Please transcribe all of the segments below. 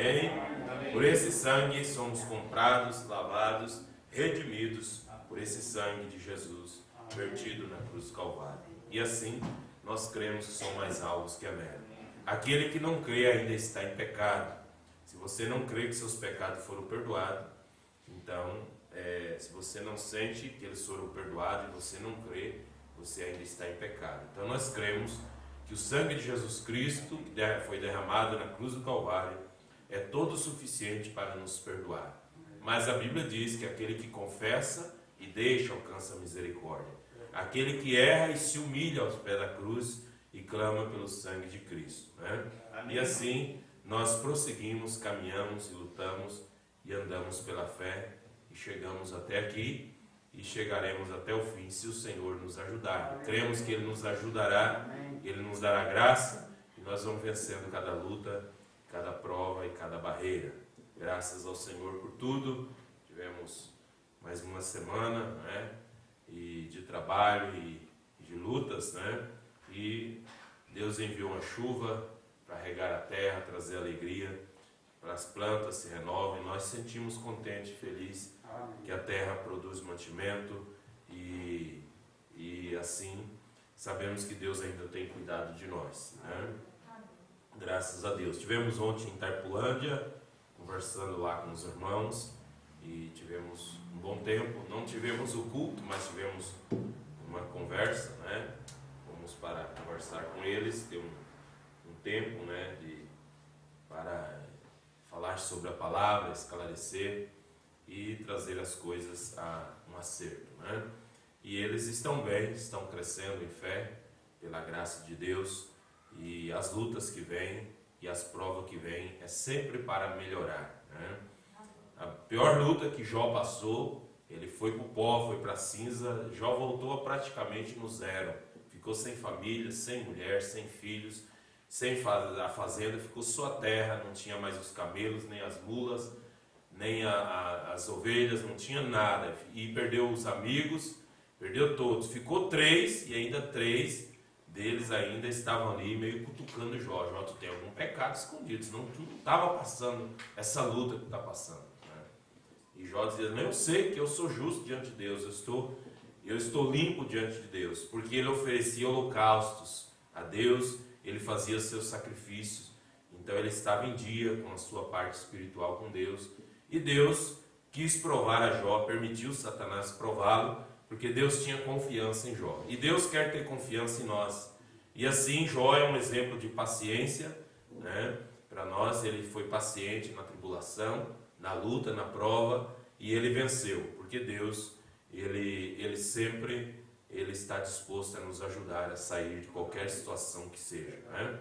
Amém? Por esse sangue somos comprados, lavados, redimidos por esse sangue de Jesus vertido na cruz do Calvário. E assim nós cremos que somos mais alvos que a neve. Aquele que não crê ainda está em pecado. Se você não crê que seus pecados foram perdoados, então, se você não sente que eles foram perdoados e você não crê, você ainda está em pecado. Então nós cremos que o sangue de Jesus Cristo, que foi derramado na cruz do Calvário, é todo o suficiente para nos perdoar. Mas a Bíblia diz que aquele que confessa e deixa alcança a misericórdia. Aquele que erra e se humilha aos pés da cruz e clama pelo sangue de Cristo, né? E assim nós prosseguimos, caminhamos e lutamos e andamos pela fé e chegamos até aqui e chegaremos até o fim se o Senhor nos ajudar. Cremos que Ele nos ajudará, Ele nos dará graça e nós vamos vencendo cada luta, cada prova e cada barreira. Graças ao Senhor por tudo. Tivemos mais uma semana, né, e de trabalho e de lutas, né? E Deus enviou uma chuva para regar a terra, trazer alegria, para as plantas se renovem. Nós sentimos contente e feliz que a terra produz mantimento e assim sabemos que Deus ainda tem cuidado de nós, né? Graças a Deus. Tivemos ontem em Tarpulândia, conversando lá com os irmãos e tivemos um bom tempo. Não tivemos o culto, mas tivemos uma conversa, né? Fomos para conversar com eles, ter um tempo, né, para falar sobre a palavra, esclarecer e trazer as coisas a um acerto, né? E eles estão bem, estão crescendo em fé, pela graça de Deus, e as lutas que vêm e as provas que vêm é sempre para melhorar, né? A pior luta que Jó passou, ele foi para o pó, foi para a cinza. Jó voltou praticamente no zero, ficou sem família, sem mulher, sem filhos, sem a fazenda, ficou só a terra, não tinha mais os camelos, nem as mulas, nem as ovelhas, não tinha nada, e perdeu os amigos, perdeu todos, ficou 3, e ainda 3 deles ainda estavam ali meio cutucando Jó. Jó, tu tem algum pecado escondido, senão tu não estava passando essa luta que tu está passando, né? E Jó dizia, eu sei que eu sou justo diante de Deus, eu estou limpo diante de Deus, porque ele oferecia holocaustos a Deus, ele fazia seus sacrifícios, então ele estava em dia com a sua parte espiritual com Deus, e Deus quis provar a Jó, permitiu Satanás prová-lo, porque Deus tinha confiança em Jó, e Deus quer ter confiança em nós, e assim Jó é um exemplo de paciência, né? Para nós, ele foi paciente na tribulação, na luta, na prova, e ele venceu, porque Deus, ele sempre está disposto a nos ajudar a sair de qualquer situação que seja, né?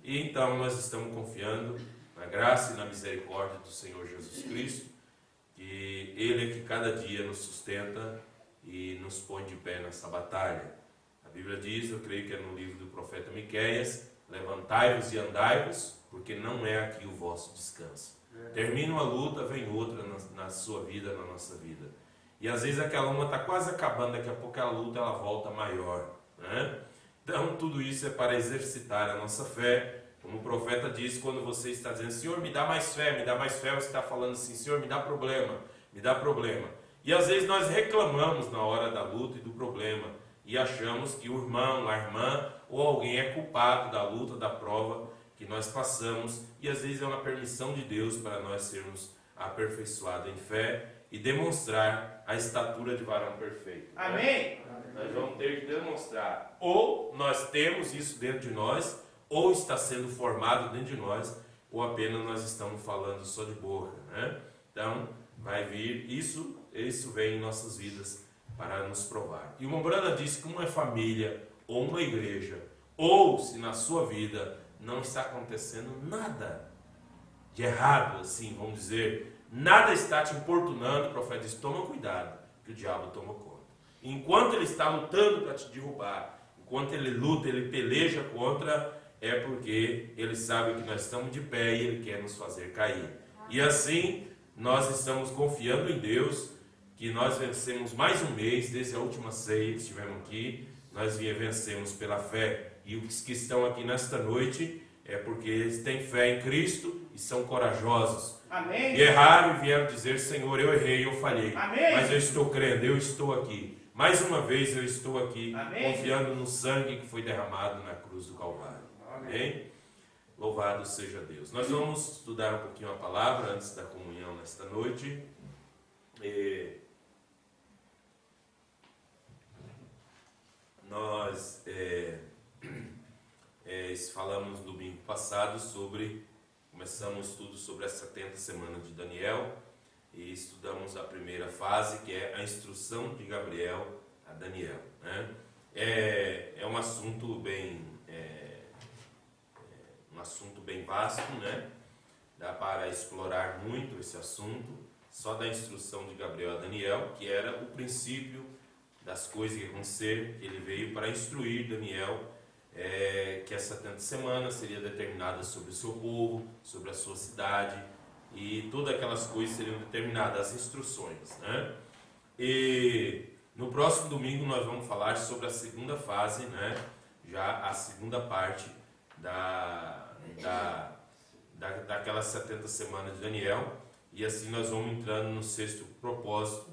E então nós estamos confiando na graça e na misericórdia do Senhor Jesus Cristo, que Ele é que cada dia nos sustenta e nos põe de pé nessa batalha. A Bíblia diz, eu creio que é no livro do profeta Miqueias, levantai-vos e andai-vos, porque não é aqui o vosso descanso. Termina uma luta, vem outra na sua vida, na nossa vida. E às vezes aquela uma está quase acabando, daqui a pouco a luta ela volta maior, né? Então tudo isso é para exercitar a nossa fé. Como o profeta diz, quando você está dizendo, Senhor, me dá mais fé, você está falando assim, Senhor, me dá problema, me dá problema. E às vezes nós reclamamos na hora da luta e do problema, e achamos que o irmão, a irmã, ou alguém é culpado da luta, da prova que nós passamos, e às vezes é uma permissão de Deus para nós sermos aperfeiçoados em fé e demonstrar a estatura de varão perfeito. Amém? Nós vamos ter que demonstrar, ou nós temos isso dentro de nós, ou está sendo formado dentro de nós, ou apenas nós estamos falando só de boca, né? Então, vai vir, isso vem em nossas vidas para nos provar. E o Mombrana disse que uma família, ou uma igreja, ou se na sua vida não está acontecendo nada de errado, assim, vamos dizer, nada está te importunando, o profeta diz, toma cuidado, que o diabo toma conta. Enquanto ele está lutando para te derrubar, enquanto ele luta, ele peleja contra, é porque ele sabe que nós estamos de pé e ele quer nos fazer cair. E assim, nós estamos confiando em Deus, que nós vencemos mais um mês, desde a última ceia que estivemos aqui, nós vencemos pela fé. E os que estão aqui nesta noite é porque eles têm fé em Cristo, e são corajosos. Amém. E erraram e vieram dizer: Senhor, eu errei, eu falhei. Amém. Mas eu estou crendo, eu estou aqui. Mais uma vez eu estou aqui, Amém. confiando no sangue que foi derramado na cruz do Calvário. Amém? Louvado seja Deus. Nós vamos estudar um pouquinho a palavra antes da comunhão nesta noite. Nós falamos no domingo passado começamos o estudo sobre a 70 semana de Daniel e estudamos a primeira fase, que é a instrução de Gabriel a Daniel, né? É um assunto bem vasto, né? Dá para explorar muito esse assunto, só da instrução de Gabriel a Daniel, que era o princípio das coisas que aconteceram. Ele veio para instruir Daniel que as 70 semanas seria determinada sobre o seu povo, sobre a sua cidade, e todas aquelas coisas seriam determinadas, as instruções, né? E no próximo domingo nós vamos falar sobre a segunda fase, né? Já a segunda parte daquelas 70 semanas de Daniel, e assim nós vamos entrando no sexto propósito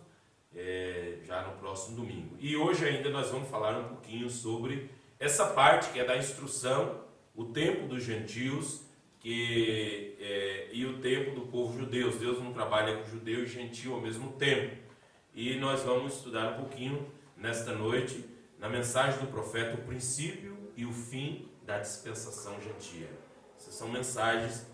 já no próximo domingo. E hoje ainda nós vamos falar um pouquinho sobre essa parte que é da instrução, o tempo dos gentios e o tempo do povo judeu. Deus não trabalha com judeu e gentil ao mesmo tempo. E nós vamos estudar um pouquinho nesta noite, na mensagem do profeta, o princípio e o fim da dispensação gentia. Essas são mensagens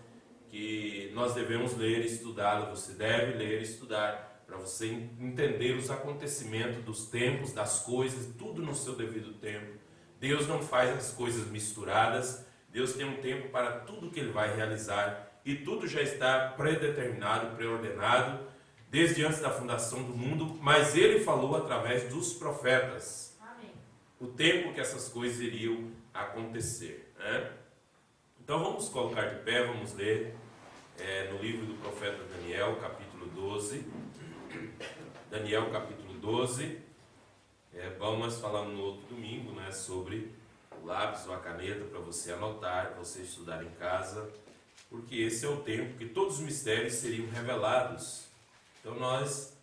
que nós devemos ler e estudar. Você deve ler e estudar para você entender os acontecimentos dos tempos, das coisas, tudo no seu devido tempo. Deus não faz as coisas misturadas. Deus tem um tempo para tudo que Ele vai realizar, e tudo já está predeterminado, preordenado, desde antes da fundação do mundo, mas Ele falou através dos profetas. Amém. O tempo que essas coisas iriam acontecer, né? Então vamos colocar de pé, vamos ler no livro do profeta Daniel, capítulo 12. Daniel, capítulo 12. Nós falamos no outro domingo, né, sobre o lápis ou a caneta para você anotar, para você estudar em casa, porque esse é o tempo que todos os mistérios seriam revelados. Então nós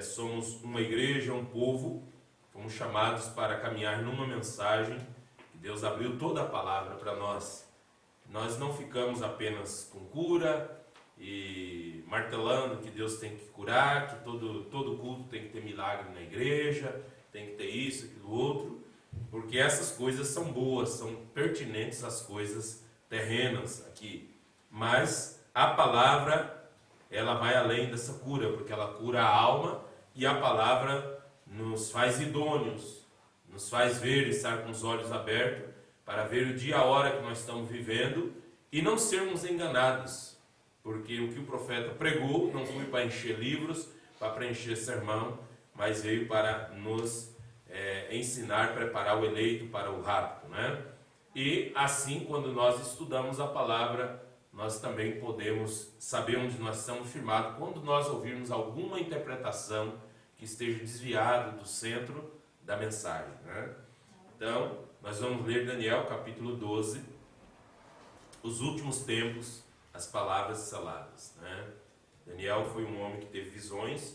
somos uma igreja, um povo, fomos chamados para caminhar numa mensagem que Deus abriu toda a palavra para nós. Nós não ficamos apenas com cura e martelando que Deus tem que curar, que todo culto tem que ter milagre na igreja, tem que ter isso, aquilo outro, porque essas coisas são boas, são pertinentes às coisas terrenas aqui. Mas a palavra, ela vai além dessa cura, porque ela cura a alma, e a palavra nos faz idôneos, nos faz ver e estar com os olhos abertos para ver o dia e a hora que nós estamos vivendo e não sermos enganados, porque o que o profeta pregou não foi para encher livros, para preencher sermão, mas veio para nos ensinar, preparar o eleito para o rapto, né? E assim, quando nós estudamos a palavra, nós também podemos saber onde nós estamos firmados quando nós ouvirmos alguma interpretação que esteja desviada do centro da mensagem, né? Então, nós vamos ler Daniel capítulo 12, os últimos tempos, as palavras seladas, né? Daniel foi um homem que teve visões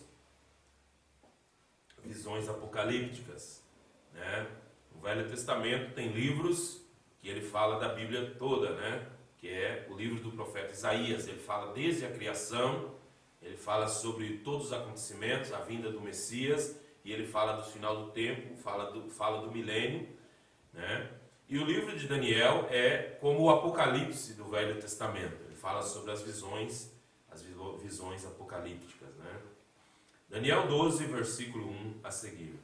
apocalípticas, né? O Velho Testamento tem livros que ele fala da Bíblia toda, né? Que é o livro do profeta Isaías. Ele fala desde a criação, ele fala sobre todos os acontecimentos, a vinda do Messias, e ele fala do final do tempo, fala do milênio, né? E o livro de Daniel é como o Apocalipse do Velho Testamento. Ele fala sobre as visões apocalípticas, né? Daniel 12, versículo 1 a seguir.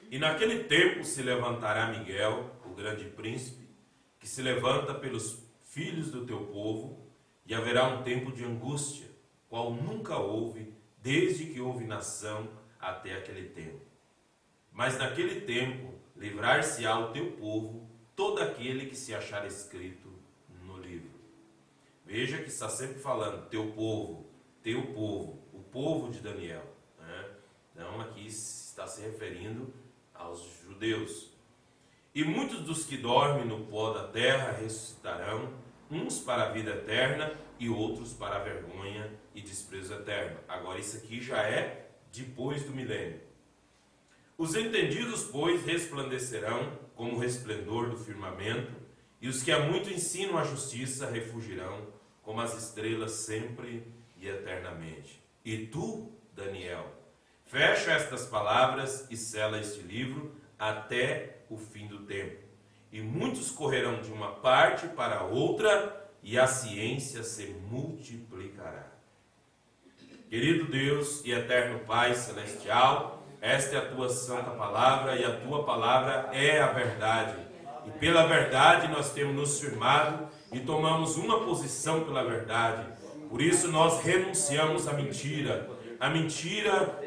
E naquele tempo se levantará Miguel, o grande príncipe, que se levanta pelos filhos do teu povo, e haverá um tempo de angústia, qual nunca houve, desde que houve nação até aquele tempo. Mas naquele tempo livrar-se-á o teu povo, todo aquele que se achar escrito no livro. Veja que está sempre falando teu povo, o povo de Daniel, né? Então aqui está se referindo aos judeus. E muitos dos que dormem no pó da terra ressuscitarão, uns para a vida eterna e outros para a vergonha e desprezo eterno. Agora isso aqui já é depois do milênio. Os entendidos, pois, resplandecerão como o resplendor do firmamento, e os que há muito ensinam a justiça refugirão como as estrelas sempre e eternamente. E tu, Daniel, fecha estas palavras e sela este livro até o fim do tempo. E muitos correrão de uma parte para outra, e a ciência se multiplicará. Querido Deus e eterno Pai celestial, esta é a tua santa palavra, e a tua palavra é a verdade. E pela verdade nós temos nos firmado e tomamos uma posição pela verdade. Por isso nós renunciamos à mentira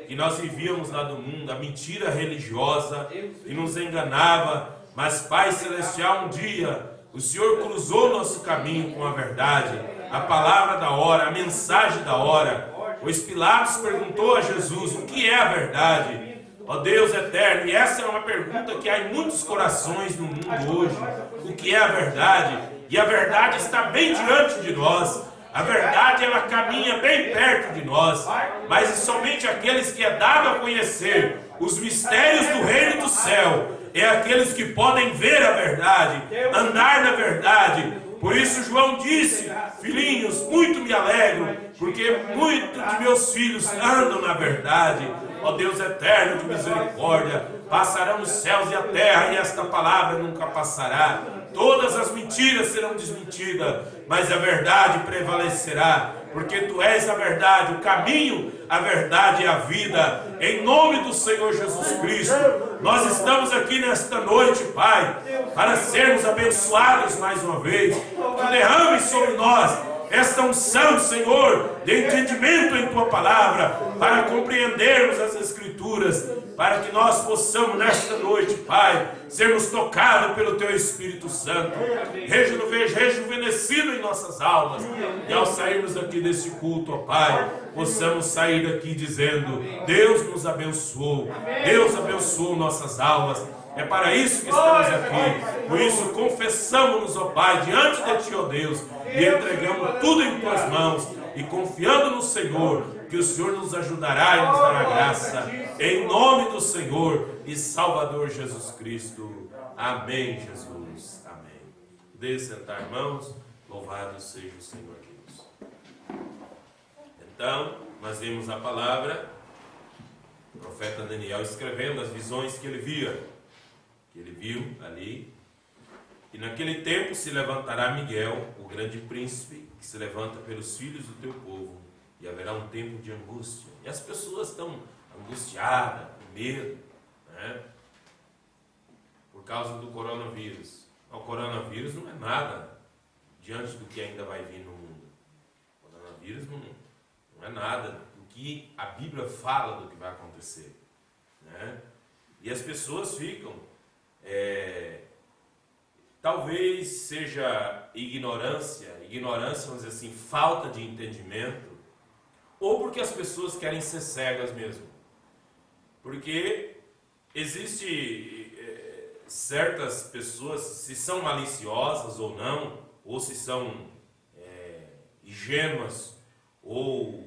que nós vivíamos lá do mundo, a mentira religiosa que nos enganava. Mas, Pai Celestial, um dia o Senhor cruzou nosso caminho com a verdade, a palavra da hora, a mensagem da hora. Pois Pilatos perguntou a Jesus: o que é a verdade? Ó Deus eterno, e essa é uma pergunta que há em muitos corações no mundo hoje. O que é a verdade? E a verdade está bem diante de nós. A verdade, ela caminha bem perto de nós. Mas somente aqueles que é dado a conhecer os mistérios do reino do céu é aqueles que podem ver a verdade, andar na verdade. Por isso João disse: filhinhos, muito me alegro, porque muitos de meus filhos andam na verdade. Ó Deus eterno de misericórdia, passarão os céus e a terra, e esta palavra nunca passará. Todas as mentiras serão desmentidas, mas a verdade prevalecerá, porque tu és a verdade, o caminho, a verdade e a vida. Em nome do Senhor Jesus Cristo, nós estamos aqui nesta noite, Pai, para sermos abençoados mais uma vez. Tu derrame sobre nós esta unção, Senhor, de entendimento em tua palavra, para compreendermos as Escrituras, para que nós possamos nesta noite, Pai, sermos tocados pelo teu Espírito Santo, rejuvenescido em nossas almas, e ao sairmos aqui desse culto, ó Pai, possamos sair daqui dizendo: Deus nos abençoou, Deus abençoou nossas almas. É para isso que estamos aqui. Por isso confessamos-nos, ó Pai, diante de Ti, ó Deus, e entregamos tudo em Tuas mãos, e confiando no Senhor, que o Senhor nos ajudará e nos dará graça, em nome do Senhor e Salvador Jesus Cristo. Amém, Jesus. Amém. Deixe sentar, irmãos. Louvado seja o Senhor Deus. Então, nós vimos a palavra, o profeta Daniel escrevendo as visões que ele via, que ele viu ali. E naquele tempo se levantará Miguel, o grande príncipe, que se levanta pelos filhos do teu povo, e haverá um tempo de angústia. E as pessoas estão angustiadas, com medo, né? Por causa do coronavírus. O coronavírus não é nada diante do que ainda vai vir no mundo. O coronavírus não é nada do que a Bíblia fala do que vai acontecer, né? E as pessoas ficam... talvez seja ignorância, vamos dizer assim, falta de entendimento, ou porque as pessoas querem ser cegas mesmo. Porque existe certas pessoas, se são maliciosas ou não, ou se são ingênuas, ou,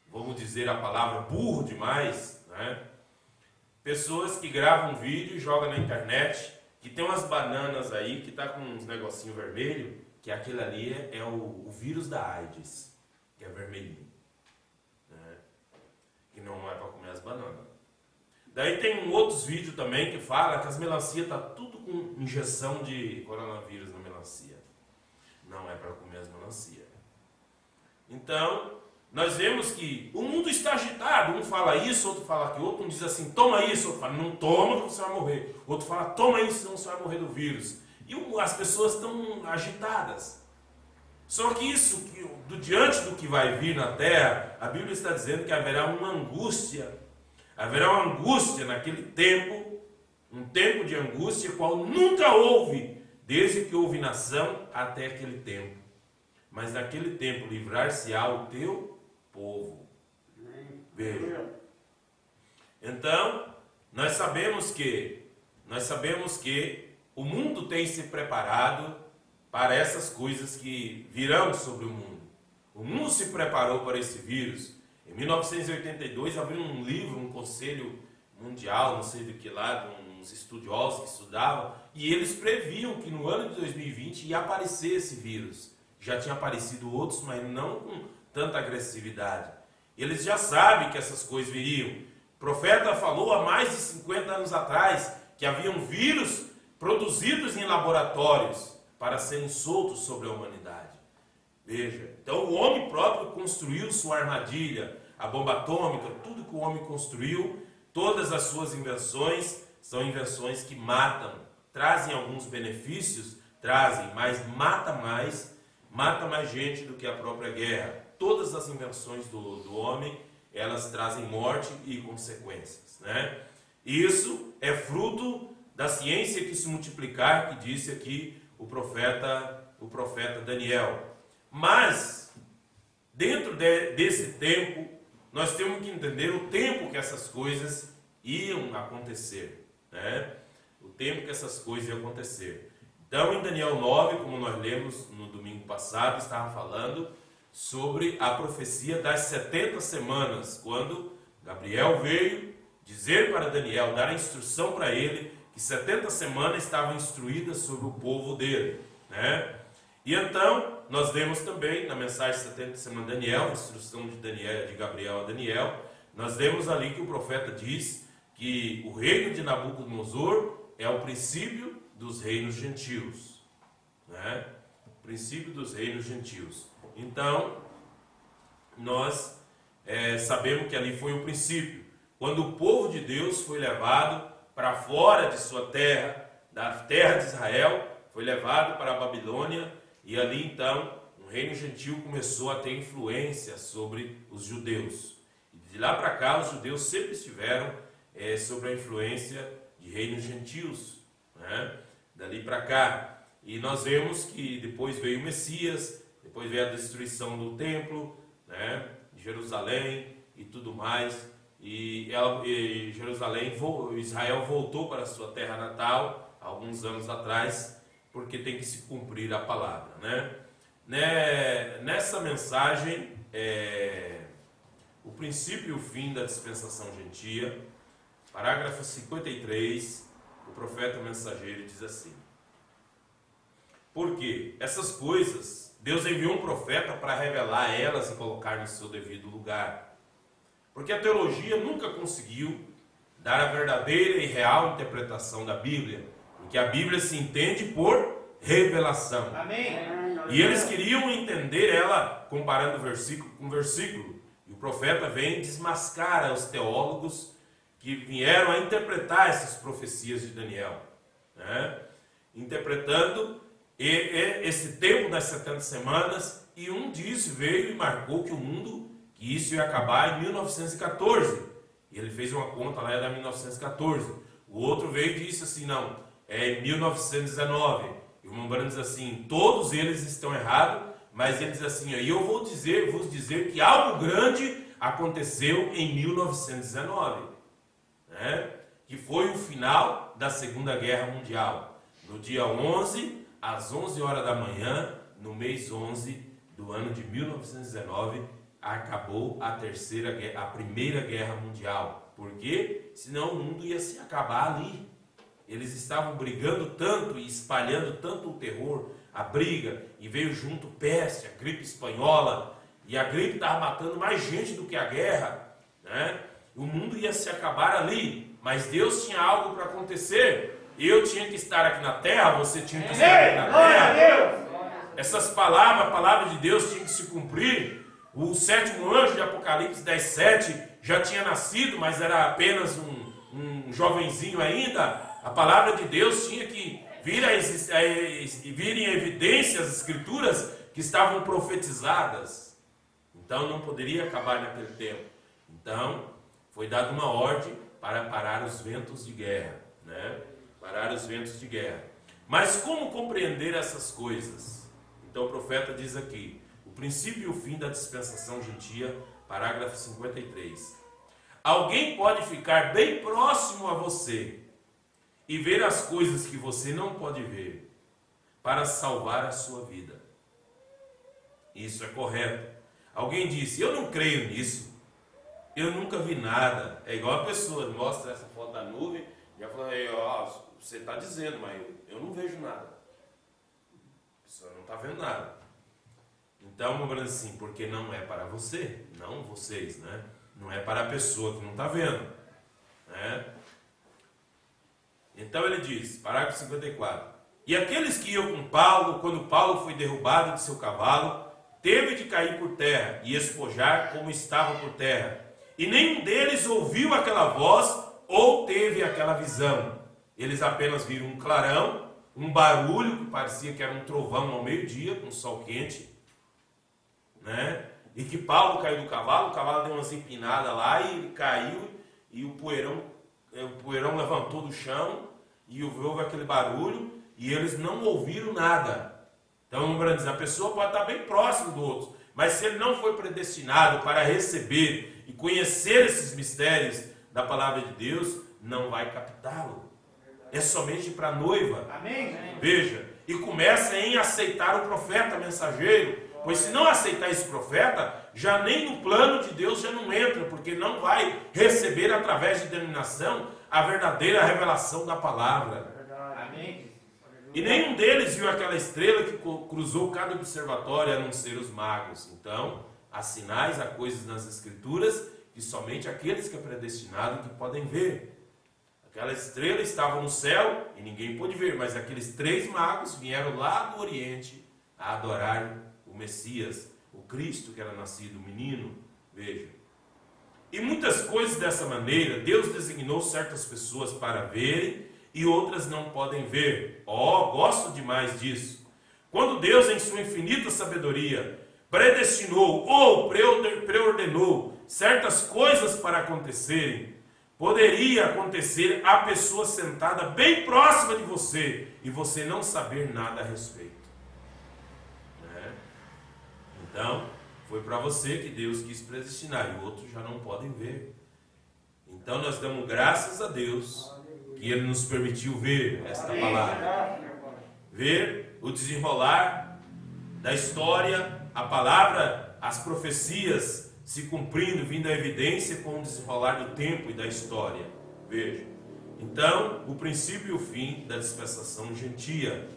vamos dizer a palavra, burro demais, né? Pessoas que gravam vídeo e jogam na internet, que tem umas bananas aí, que tá com uns negocinho vermelho, que aquilo ali é o vírus da AIDS, que é vermelhinho, né? Que não é para comer as bananas. Daí tem outros vídeos também que fala que as melancia tá tudo com injeção de coronavírus na melancia. Não é para comer as melancia. Então, nós vemos que o mundo está agitado. Um fala isso, outro fala aquilo. Outro diz assim: toma isso. Outro fala: não toma, que você vai morrer. Outro fala: toma isso, senão você vai morrer do vírus. E as pessoas estão agitadas. Só que isso, diante do que vai vir na terra, a Bíblia está dizendo que haverá uma angústia. Haverá uma angústia naquele tempo, um tempo de angústia, qual nunca houve, desde que houve nação até aquele tempo. Mas naquele tempo livrar-se-á o teu povo. Veja. Então, nós sabemos que o mundo tem se preparado para essas coisas que virão sobre o mundo. O mundo se preparou para esse vírus. Em 1982 abriu um livro, um conselho mundial, não sei do que lá, uns estudiosos que estudavam, e eles previam que no ano de 2020 ia aparecer esse vírus. Já tinha aparecido outros, mas não com tanta agressividade. Eles já sabem que essas coisas viriam. O profeta falou há mais de 50 anos atrás que haviam vírus produzidos em laboratórios para serem soltos sobre a humanidade. Veja, então o homem próprio construiu sua armadilha, a bomba atômica, tudo que o homem construiu, todas as suas invenções são invenções que matam, trazem alguns benefícios, trazem, mas mata mais gente do que a própria guerra. Todas as invenções do homem, elas trazem morte e consequências, né? Isso é fruto da ciência que se multiplicar, que disse aqui o profeta Daniel. Mas, dentro desse tempo, nós temos que entender o tempo que essas coisas iam acontecer, né? O tempo que essas coisas iam acontecer. Então, em Daniel 9, como nós lemos no domingo passado, estava falando sobre a profecia das 70 semanas, quando Gabriel veio dizer para Daniel, dar a instrução para ele, que 70 semanas estavam instruídas sobre o povo dele, né? E então, nós vemos também na mensagem 70 semanas de Daniel, instrução de Gabriel a Daniel, nós vemos ali que o profeta diz que o reino de Nabucodonosor é o princípio dos reinos gentios, né? O princípio dos reinos gentios. Então, nós sabemos que ali foi o princípio, quando o povo de Deus foi levado para fora de sua terra, da terra de Israel, foi levado para a Babilônia, e ali então o reino gentil começou a ter influência sobre os judeus. E de lá para cá os judeus sempre estiveram sobre a influência de reinos gentios, né? Dali para cá. E nós vemos que depois veio o Messias, depois veio a destruição do templo, né, de Jerusalém e tudo mais. E Israel voltou para a sua terra natal, alguns anos atrás, porque tem que se cumprir a palavra, né? Nessa mensagem, o princípio e o fim da dispensação gentia, parágrafo 53, o profeta mensageiro diz assim: porque essas coisas, Deus enviou um profeta para revelar elas e colocar no seu devido lugar. Porque a teologia nunca conseguiu dar a verdadeira e real interpretação da Bíblia, porque a Bíblia se entende por revelação. Amém. E eles queriam entender ela comparando versículo com versículo. E o profeta vem desmascarar os teólogos que vieram a interpretar essas profecias de Daniel, né? Interpretando esse tempo das 70 semanas, e um disso veio e marcou que o mundo, que isso ia acabar em 1914. E ele fez uma conta lá, era 1914. O outro veio e disse assim, não, é em 1919. E o irmão Branham diz assim, todos eles estão errados, mas ele diz assim, e eu vou vos dizer que algo grande aconteceu em 1919, né? Que foi o final da Segunda Guerra Mundial. No dia 11, às 11 horas da manhã, no mês 11 do ano de 1919, acabou a Primeira Guerra Mundial. Por quê? Senão o mundo ia se acabar ali. Eles estavam brigando tanto e espalhando tanto o terror, a briga, e veio junto peste, a gripe espanhola, e a gripe estava matando mais gente do que a guerra, né? O mundo ia se acabar ali, mas Deus tinha algo para acontecer. Eu tinha que estar aqui na terra, você tinha que estar aqui na terra. Essas palavras, a palavra de Deus tinha que se cumprir. O sétimo anjo de Apocalipse 10:7 já tinha nascido, mas era apenas um jovenzinho ainda. A palavra de Deus tinha que vir em evidência as escrituras que estavam profetizadas. Então não poderia acabar naquele tempo. Então foi dada uma ordem para parar os ventos de guerra, né? Parar os ventos de guerra. Mas como compreender essas coisas? Então o profeta diz aqui, o princípio e o fim da dispensação gentia, parágrafo 53. Alguém pode ficar bem próximo a você e ver as coisas que você não pode ver, para salvar a sua vida. Isso é correto. Alguém disse, eu não creio nisso, eu nunca vi nada. É igual a pessoa mostra essa foto da nuvem, já fala, ó, você está dizendo, mas eu não vejo nada. A pessoa não está vendo nada. Então, vamos dizer assim, porque não é para você, não vocês, né? Não é para a pessoa que não está vendo, né? Então ele diz, parágrafo 54, e aqueles que iam com Paulo, quando Paulo foi derrubado de seu cavalo, teve de cair por terra e espojar como estava por terra. E nenhum deles ouviu aquela voz ou teve aquela visão. Eles apenas viram um clarão, um barulho que parecia que era um trovão ao meio-dia, com sol quente, né? E que Paulo caiu do cavalo, o cavalo deu umas empinadas lá e ele caiu e o poeirão levantou do chão e houve aquele barulho e eles não ouviram nada. Então, a pessoa pode estar bem próximo do outro, mas se ele não foi predestinado para receber e conhecer esses mistérios da palavra de Deus, não vai captá-lo. É somente para a noiva. Amém. Veja, e começa em aceitar o profeta mensageiro, pois se não aceitar esse profeta, já nem no plano de Deus já não entra, porque não vai receber através de denominação a verdadeira revelação da palavra. Amém. E nenhum deles viu aquela estrela que cruzou cada observatório, a não ser os magos. Então, há sinais, há coisas nas escrituras que somente aqueles que é predestinado que podem ver. Aquela estrela estava no céu e ninguém pôde ver, mas aqueles 3 magos vieram lá do Oriente a adorar o Messias, o Cristo que era nascido, o menino. Veja. E muitas coisas dessa maneira, Deus designou certas pessoas para verem e outras não podem ver. Gosto demais disso. Quando Deus, em sua infinita sabedoria, predestinou ou preordenou certas coisas para acontecerem, poderia acontecer a pessoa sentada bem próxima de você e você não saber nada a respeito. Então, foi para você que Deus quis predestinar e outros já não podem ver. Então, nós damos graças a Deus que Ele nos permitiu ver esta palavra. Ver o desenrolar da história, a palavra, as profecias se cumprindo, vindo à evidência com o desenrolar do tempo e da história. Veja. Então, o princípio e o fim da dispensação gentia.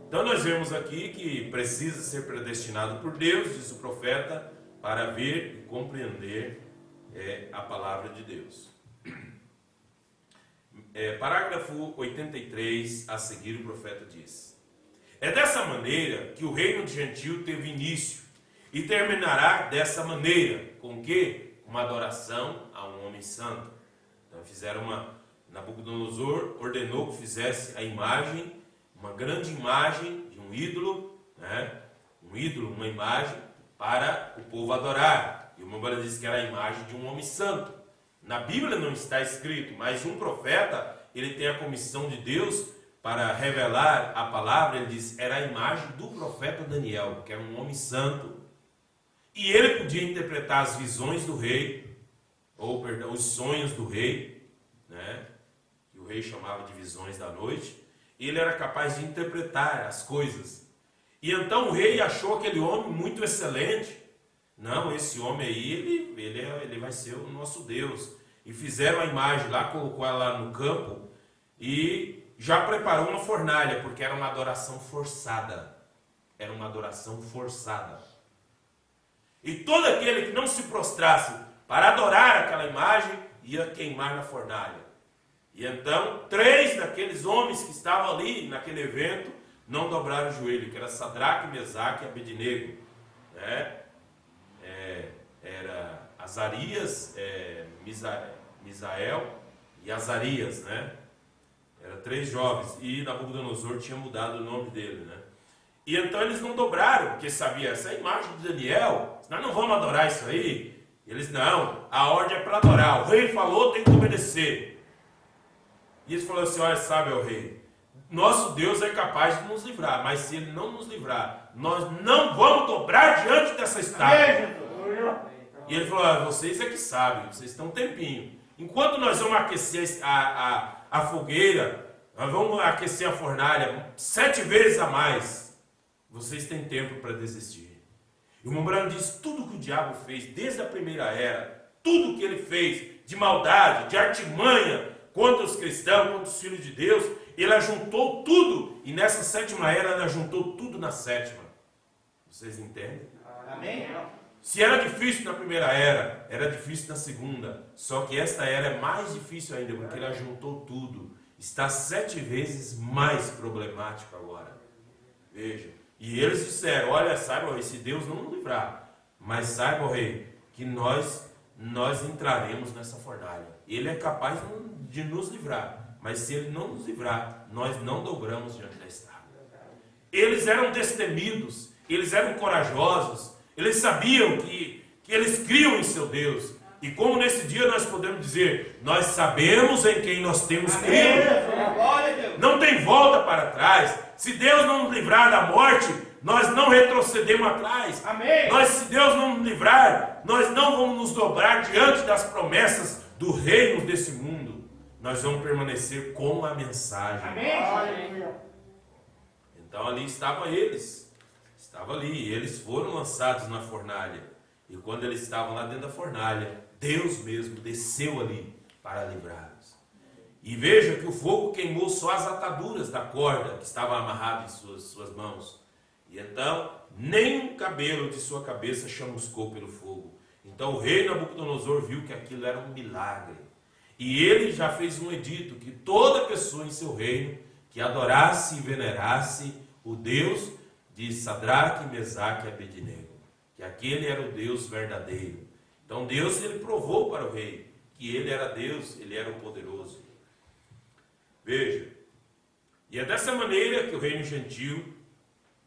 Então nós vemos aqui que precisa ser predestinado por Deus, diz o profeta, para ver e compreender a palavra de Deus. Parágrafo 83, a seguir o profeta diz: é dessa maneira que o reino de gentio teve início, e terminará dessa maneira, com que? Uma adoração a um homem santo. Então Nabucodonosor ordenou que fizesse a imagem, uma grande imagem de um ídolo, né? Um ídolo, uma imagem para o povo adorar. E o Mambara diz que era a imagem de um homem santo. Na Bíblia não está escrito, mas um profeta, ele tem a comissão de Deus para revelar a palavra. Ele diz, era a imagem do profeta Daniel, que era um homem santo. E ele podia interpretar as visões do rei, ou perdão, os sonhos do rei, né? Que o rei chamava de visões da noite. Ele era capaz de interpretar as coisas. E então o rei achou aquele homem muito excelente. Não, esse homem aí, ele vai ser o nosso Deus. E fizeram a imagem lá, colocou ela lá no campo e já preparou uma fornalha, porque era uma adoração forçada. Era uma adoração forçada. E todo aquele que não se prostrasse para adorar aquela imagem, ia queimar na fornalha. E então, 3 daqueles homens que estavam ali naquele evento não dobraram o joelho, que era Sadraque, Mesaque e Abednego. Era Azarias, Misael e Azarias, né? Eram 3 jovens. E Nabucodonosor tinha mudado o nome dele, né? E então eles não dobraram, porque sabia, essa é a imagem de Daniel, nós não vamos adorar isso aí. Eles, não, a ordem é para adorar. O rei falou, tem que obedecer. E eles falaram assim, olha, sabe, ó rei, nosso Deus é capaz de nos livrar, mas se Ele não nos livrar, nós não vamos dobrar diante dessa estátua. E ele falou, vocês é que sabem, vocês têm um tempinho. Enquanto nós vamos aquecer a fogueira nós vamos aquecer a fornalha 7 vezes a mais. Vocês têm tempo para desistir. E o irmão Branham diz, tudo que o diabo fez desde a primeira era, tudo que ele fez de maldade, de artimanha contra os cristãos, contra os filhos de Deus, ele ajuntou tudo, e nessa 7ª era ele ajuntou tudo na 7ª. Vocês entendem? Amém? Se era difícil na primeira era, era difícil na segunda. Só que esta era é mais difícil ainda, porque ele ajuntou tudo. Está 7 vezes mais problemático agora. Veja. E eles disseram, olha, saiba, rei, se Deus não nos livrar, mas saiba, rei, que nós entraremos nessa fornalha. Ele é capaz de nos livrar, mas se ele não nos livrar, nós não dobramos diante da estrada. Eles eram destemidos, eles eram corajosos, eles sabiam que eles criam em seu Deus. E como nesse dia nós podemos dizer, nós sabemos em quem nós temos crido. Não tem volta para trás. Se Deus não nos livrar da morte, nós não retrocedemos atrás. Amém. Se Deus não nos livrar, nós não vamos nos dobrar diante das promessas do reino desse mundo. Nós vamos permanecer com a mensagem. Amém. Então ali estavam eles. Estava ali. Eles foram lançados na fornalha. E quando eles estavam lá dentro da fornalha, Deus mesmo desceu ali para livrá-los. E veja que o fogo queimou só as ataduras da corda que estava amarrada em suas mãos. E então, nem um cabelo de sua cabeça chamuscou pelo fogo. Então o rei Nabucodonosor viu que aquilo era um milagre. E ele já fez um edito que toda pessoa em seu reino que adorasse e venerasse o Deus de Sadraque, Mesaque e Abednego, que aquele era o Deus verdadeiro. Então Deus, ele provou para o rei que ele era Deus, ele era o poderoso. Veja, e é dessa maneira que o reino gentil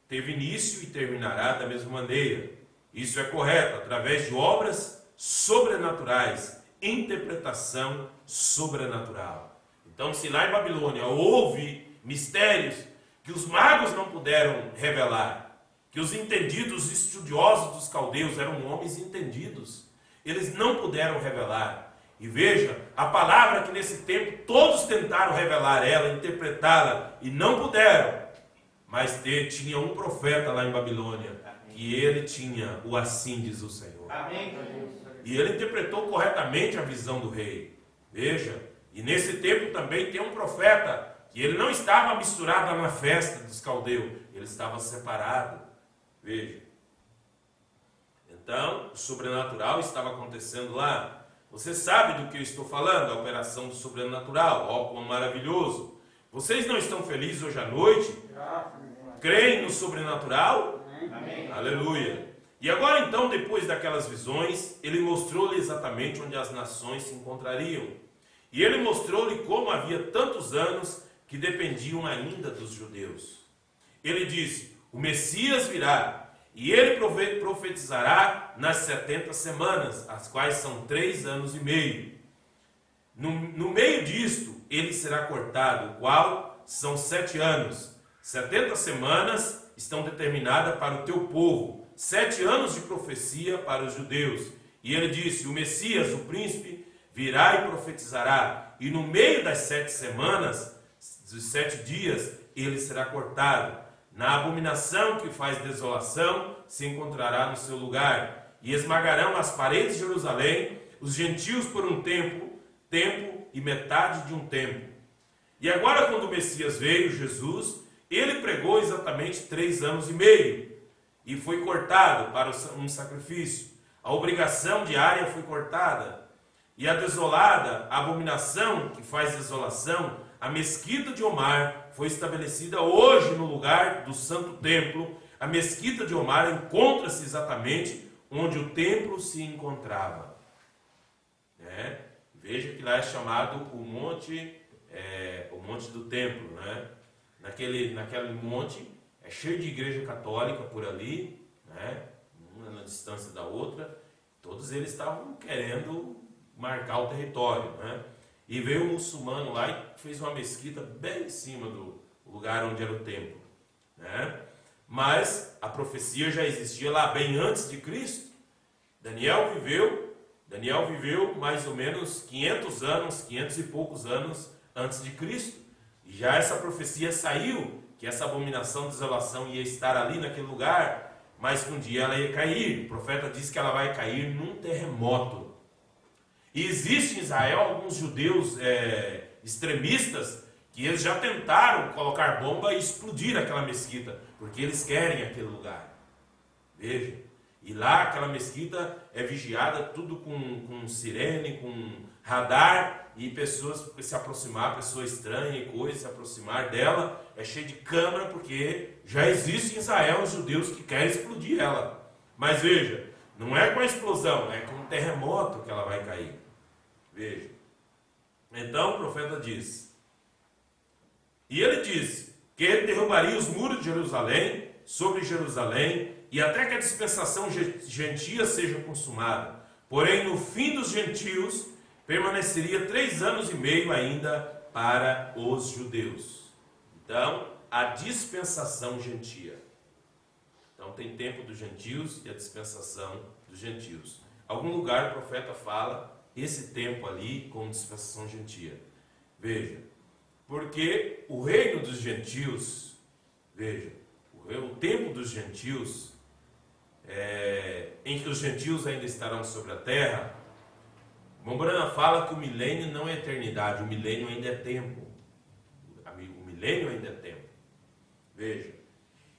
teve início e terminará da mesma maneira. Isso é correto, através de obras sobrenaturais, interpretação sobrenatural. Então, se lá em Babilônia houve mistérios que os magos não puderam revelar, que os entendidos, os estudiosos dos caldeus eram homens entendidos, eles não puderam revelar. E veja, a palavra que nesse tempo todos tentaram revelar ela, interpretá-la, e não puderam. Mas tinha um profeta lá em Babilônia, e ele tinha o assim diz o Senhor. Amém. E ele interpretou corretamente a visão do rei. Veja, e nesse tempo também tem um profeta, que ele não estava misturado na festa dos caldeus, ele estava separado. Veja. Então, o sobrenatural estava acontecendo lá. Você sabe do que eu estou falando? A operação do sobrenatural. Ó, quão maravilhoso. Vocês não estão felizes hoje à noite? Creem no sobrenatural? Amém. Aleluia. E agora então, depois daquelas visões, ele mostrou-lhe exatamente onde as nações se encontrariam. E ele mostrou-lhe como havia tantos anos que dependiam ainda dos judeus. Ele disse, o Messias virá, e ele profetizará nas 70 semanas, as quais são 3 anos e meio. No meio disto, ele será cortado, o qual são 7 anos. 70 semanas estão determinadas para o teu povo, 7 anos de profecia para os judeus. E ele disse, o Messias, o príncipe, virá e profetizará, e no meio das 7 semanas, dos 7 dias, ele será cortado. Na abominação que faz desolação, se encontrará no seu lugar, e esmagarão as paredes de Jerusalém, os gentios por um tempo e metade de um tempo. E agora, quando o Messias veio, Jesus, ele pregou exatamente 3 anos e meio, e foi cortado para um sacrifício. A obrigação diária foi cortada, e a desolada, a abominação que faz desolação, a mesquita de Omar, foi estabelecida hoje no lugar do santo templo. A mesquita de Omar encontra-se exatamente onde o templo se encontrava. Veja que lá é chamado o monte do templo. Naquele monte é cheio de igreja católica por ali, uma na distância da outra. Todos eles estavam querendo marcar o território. E veio um muçulmano lá e fez uma mesquita bem em cima do lugar onde era o templo. Mas a profecia já existia lá bem antes de Cristo. Daniel viveu mais ou menos 500 e poucos anos antes de Cristo. E já essa profecia saiu, que essa abominação de desolação ia estar ali naquele lugar, mas que um dia ela ia cair. O profeta diz que ela vai cair num terremoto. E existe em Israel alguns judeus extremistas que eles já tentaram colocar bomba e explodir aquela mesquita, porque eles querem aquele lugar. Veja, e lá aquela mesquita é vigiada tudo com sirene, com radar, e pessoas se aproximar, pessoa estranha e coisa, se aproximar dela, é cheio de câmera, porque já existe em Israel os judeus que querem explodir ela. Mas veja, não é com a explosão, é com um terremoto que ela vai cair. Veja. Então o profeta diz, e ele diz que ele derrubaria os muros de Jerusalém, sobre Jerusalém, e até que a dispensação gentia seja consumada. Porém, no fim dos gentios, permaneceria 3 anos e meio ainda para os judeus. Então, a dispensação gentia. Então, tem tempo dos gentios e a dispensação dos gentios. Algum lugar o profeta fala esse tempo ali como dispensação gentia. Veja, porque o reino dos gentios, veja, o tempo dos gentios, em que os gentios ainda estarão sobre a terra, Mombrana fala que o milênio não é eternidade, o milênio ainda é tempo. O milênio ainda é tempo. Veja.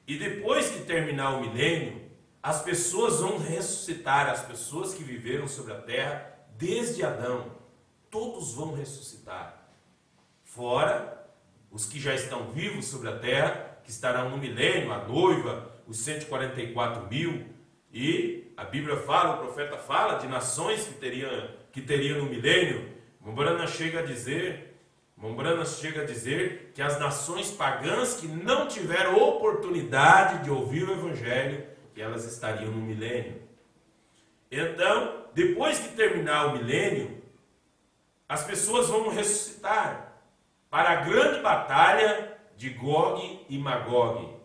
E depois que terminar o milênio, as pessoas vão ressuscitar, as pessoas que viveram sobre a terra desde Adão. Todos vão ressuscitar. Fora os que já estão vivos sobre a terra, que estarão no milênio, a noiva, os 144 mil. E a Bíblia fala, o profeta fala de nações que teriam no milênio. Mombrana chega a dizer que as nações pagãs que não tiveram oportunidade de ouvir o Evangelho, que elas estariam no milênio. Então, depois que terminar o milênio, as pessoas vão ressuscitar para a grande batalha de Gog e Magog.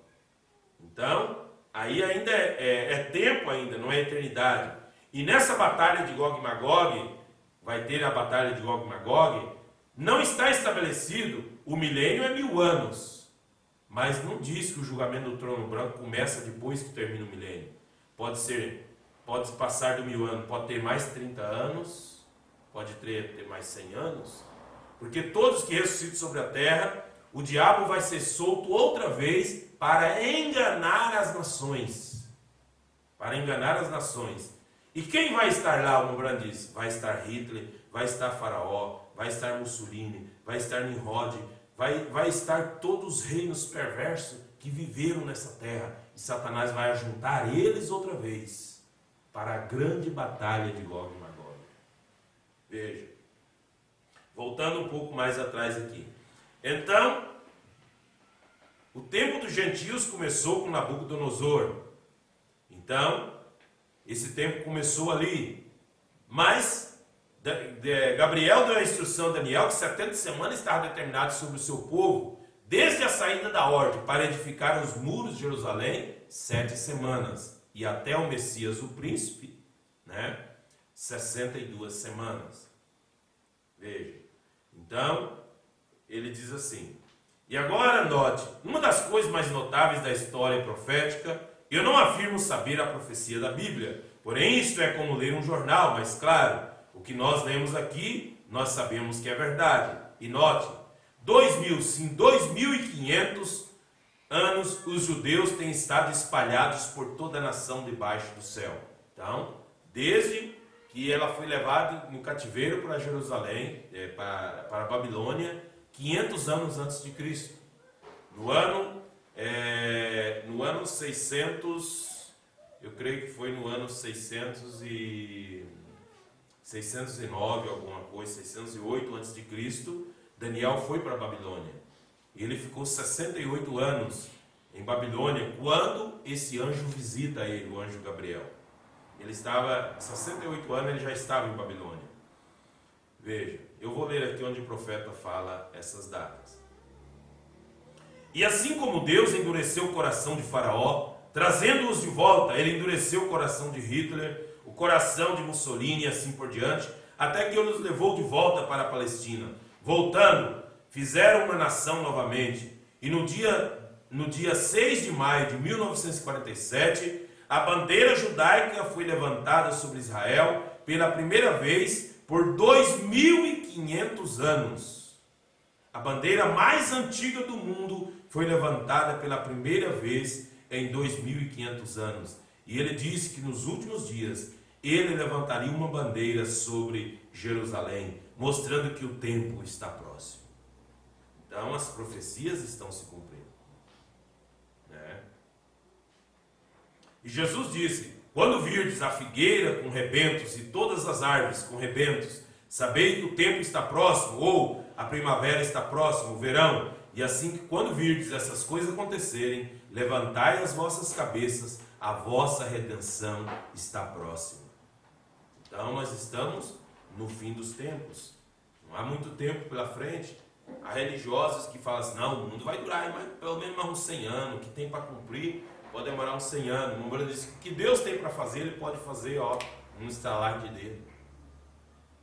Então, aí ainda é tempo ainda, não é eternidade. E nessa batalha de Gog e Magog, vai ter a batalha de Gog e Magog, não está estabelecido, o milênio é 1000 anos. Mas não diz que o julgamento do trono branco começa depois que termina o milênio. Pode passar de 1000 anos, pode ter mais 30 anos, pode ter mais 100 anos. Porque todos que ressuscitam sobre a terra, o diabo vai ser solto outra vez para enganar as nações. Para enganar as nações. E quem vai estar lá, o Mombrana diz? Vai estar Hitler, vai estar Faraó, vai estar Mussolini, vai estar Nimrod, vai estar todos os reinos perversos que viveram nessa terra. E Satanás vai ajuntar eles outra vez para a grande batalha de Gog e Magog. Veja. Voltando um pouco mais atrás aqui. Então, o tempo dos gentios começou com Nabucodonosor. Então, esse tempo começou ali. Mas Gabriel deu a instrução a Daniel que 70 semanas estava determinado sobre o seu povo, desde a saída da ordem para edificar os muros de Jerusalém, 7 semanas. E até o Messias, o príncipe, 62 semanas. Veja. Então, ele diz assim. E agora note, uma das coisas mais notáveis da história profética, eu não afirmo saber a profecia da Bíblia, porém isto é como ler um jornal, mas claro, o que nós lemos aqui, nós sabemos que é verdade. E note, 2500 anos os judeus têm estado espalhados por toda a nação debaixo do céu. Então, desde que ela foi levada no cativeiro para Jerusalém, para a Babilônia, 500 anos antes de Cristo. No ano 600, eu creio que foi no ano 609, alguma coisa, 608 antes de Cristo, Daniel foi para a Babilônia. E ele ficou 68 anos em Babilônia, quando esse anjo visita ele, o anjo Gabriel. Ele estava, 68 anos, ele já estava em Babilônia. Veja, eu vou ler aqui onde o profeta fala essas datas. E assim como Deus endureceu o coração de Faraó, trazendo-os de volta, ele endureceu o coração de Hitler, o coração de Mussolini e assim por diante, até que ele os levou de volta para a Palestina. Voltando, fizeram uma nação novamente. E no dia 6 de maio de 1947, a bandeira judaica foi levantada sobre Israel pela primeira vez por 2.500 anos. A bandeira mais antiga do mundo foi levantada pela primeira vez em 2.500 anos. E ele disse que nos últimos dias ele levantaria uma bandeira sobre Jerusalém, mostrando que o tempo está próximo. Então as profecias estão se cumprindo, né? E Jesus disse: quando virdes a figueira com rebentos e todas as árvores com rebentos, sabei que o tempo está próximo, ou a primavera está próximo, o verão. E assim que quando virdes essas coisas acontecerem, levantai as vossas cabeças, a vossa redenção está próxima. Então nós estamos no fim dos tempos. Não há muito tempo pela frente. Há religiosos que falam assim: não, o mundo vai durar mais, pelo menos mais uns 100 anos, o que tem para cumprir pode demorar uns 100 anos. O Moura disse que o que Deus tem para fazer, Ele pode fazer, num estalar de dedo.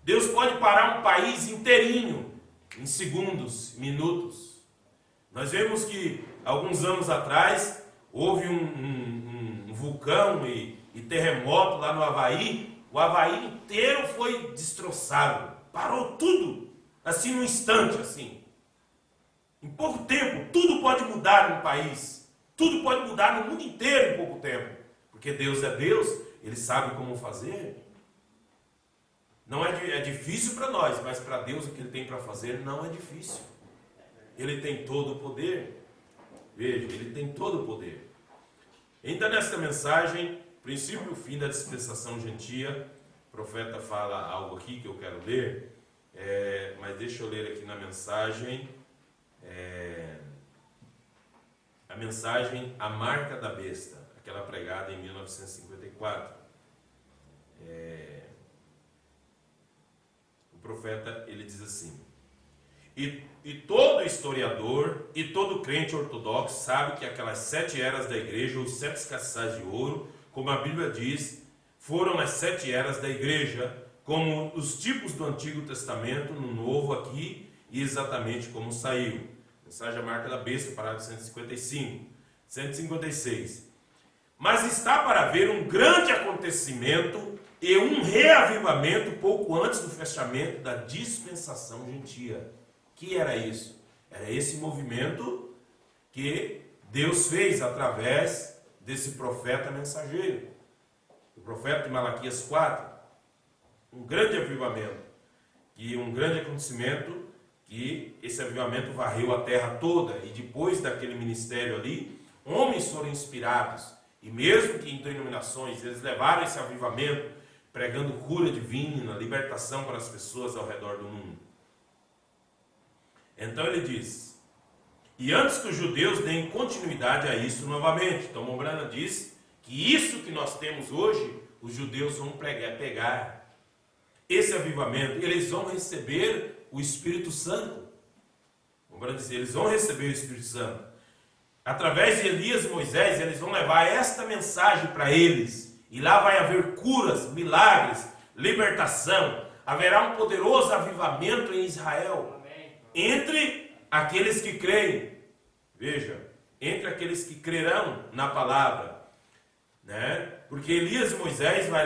Deus pode parar um país inteirinho, em segundos, minutos. Nós vemos que, alguns anos atrás, houve um vulcão e terremoto lá no Havaí. O Havaí inteiro foi destroçado. Parou tudo, assim, num instante, assim. Em pouco tempo, tudo pode mudar no país. Tudo pode mudar no mundo inteiro em pouco tempo. Porque Deus é Deus, Ele sabe como fazer. Não é difícil para nós, mas para Deus o que Ele tem para fazer não é difícil. Ele tem todo o poder. Veja, Ele tem todo o poder. Ainda nesta mensagem, princípio e o fim da dispensação gentia, o profeta fala algo aqui que eu quero ler, mas deixa eu ler aqui na mensagem, a mensagem A Marca da Besta, aquela pregada em 1954. O profeta, ele diz assim: e todo historiador e todo crente ortodoxo sabe que aquelas 7 eras da igreja, os 7 castiçais de ouro, como a Bíblia diz, foram as 7 eras da igreja, como os tipos do Antigo Testamento, no Novo aqui, e exatamente como saiu. Mensagem A Marca da Besta, parágrafo 155, 156. Mas está para haver um grande acontecimento e um reavivamento pouco antes do fechamento da dispensação gentia. Que era isso? Era esse movimento que Deus fez através desse profeta mensageiro, o profeta de Malaquias 4. Um grande avivamento, e um grande acontecimento, que esse avivamento varreu a terra toda, e depois daquele ministério ali, homens foram inspirados, e mesmo que em denominações, eles levaram esse avivamento, pregando cura divina, libertação para as pessoas ao redor do mundo. Então ele diz: e antes que os judeus deem continuidade a isso novamente. Então Mombrana diz que isso que nós temos hoje, os judeus vão pegar esse avivamento, eles vão receber o Espírito Santo. Mombrana diz: eles vão receber o Espírito Santo. Através de Elias e Moisés, eles vão levar esta mensagem para eles. E lá vai haver curas, milagres, libertação. Haverá um poderoso avivamento em Israel. Entre aqueles que creem, veja, entre aqueles que crerão na palavra, né? Porque Elias e Moisés vai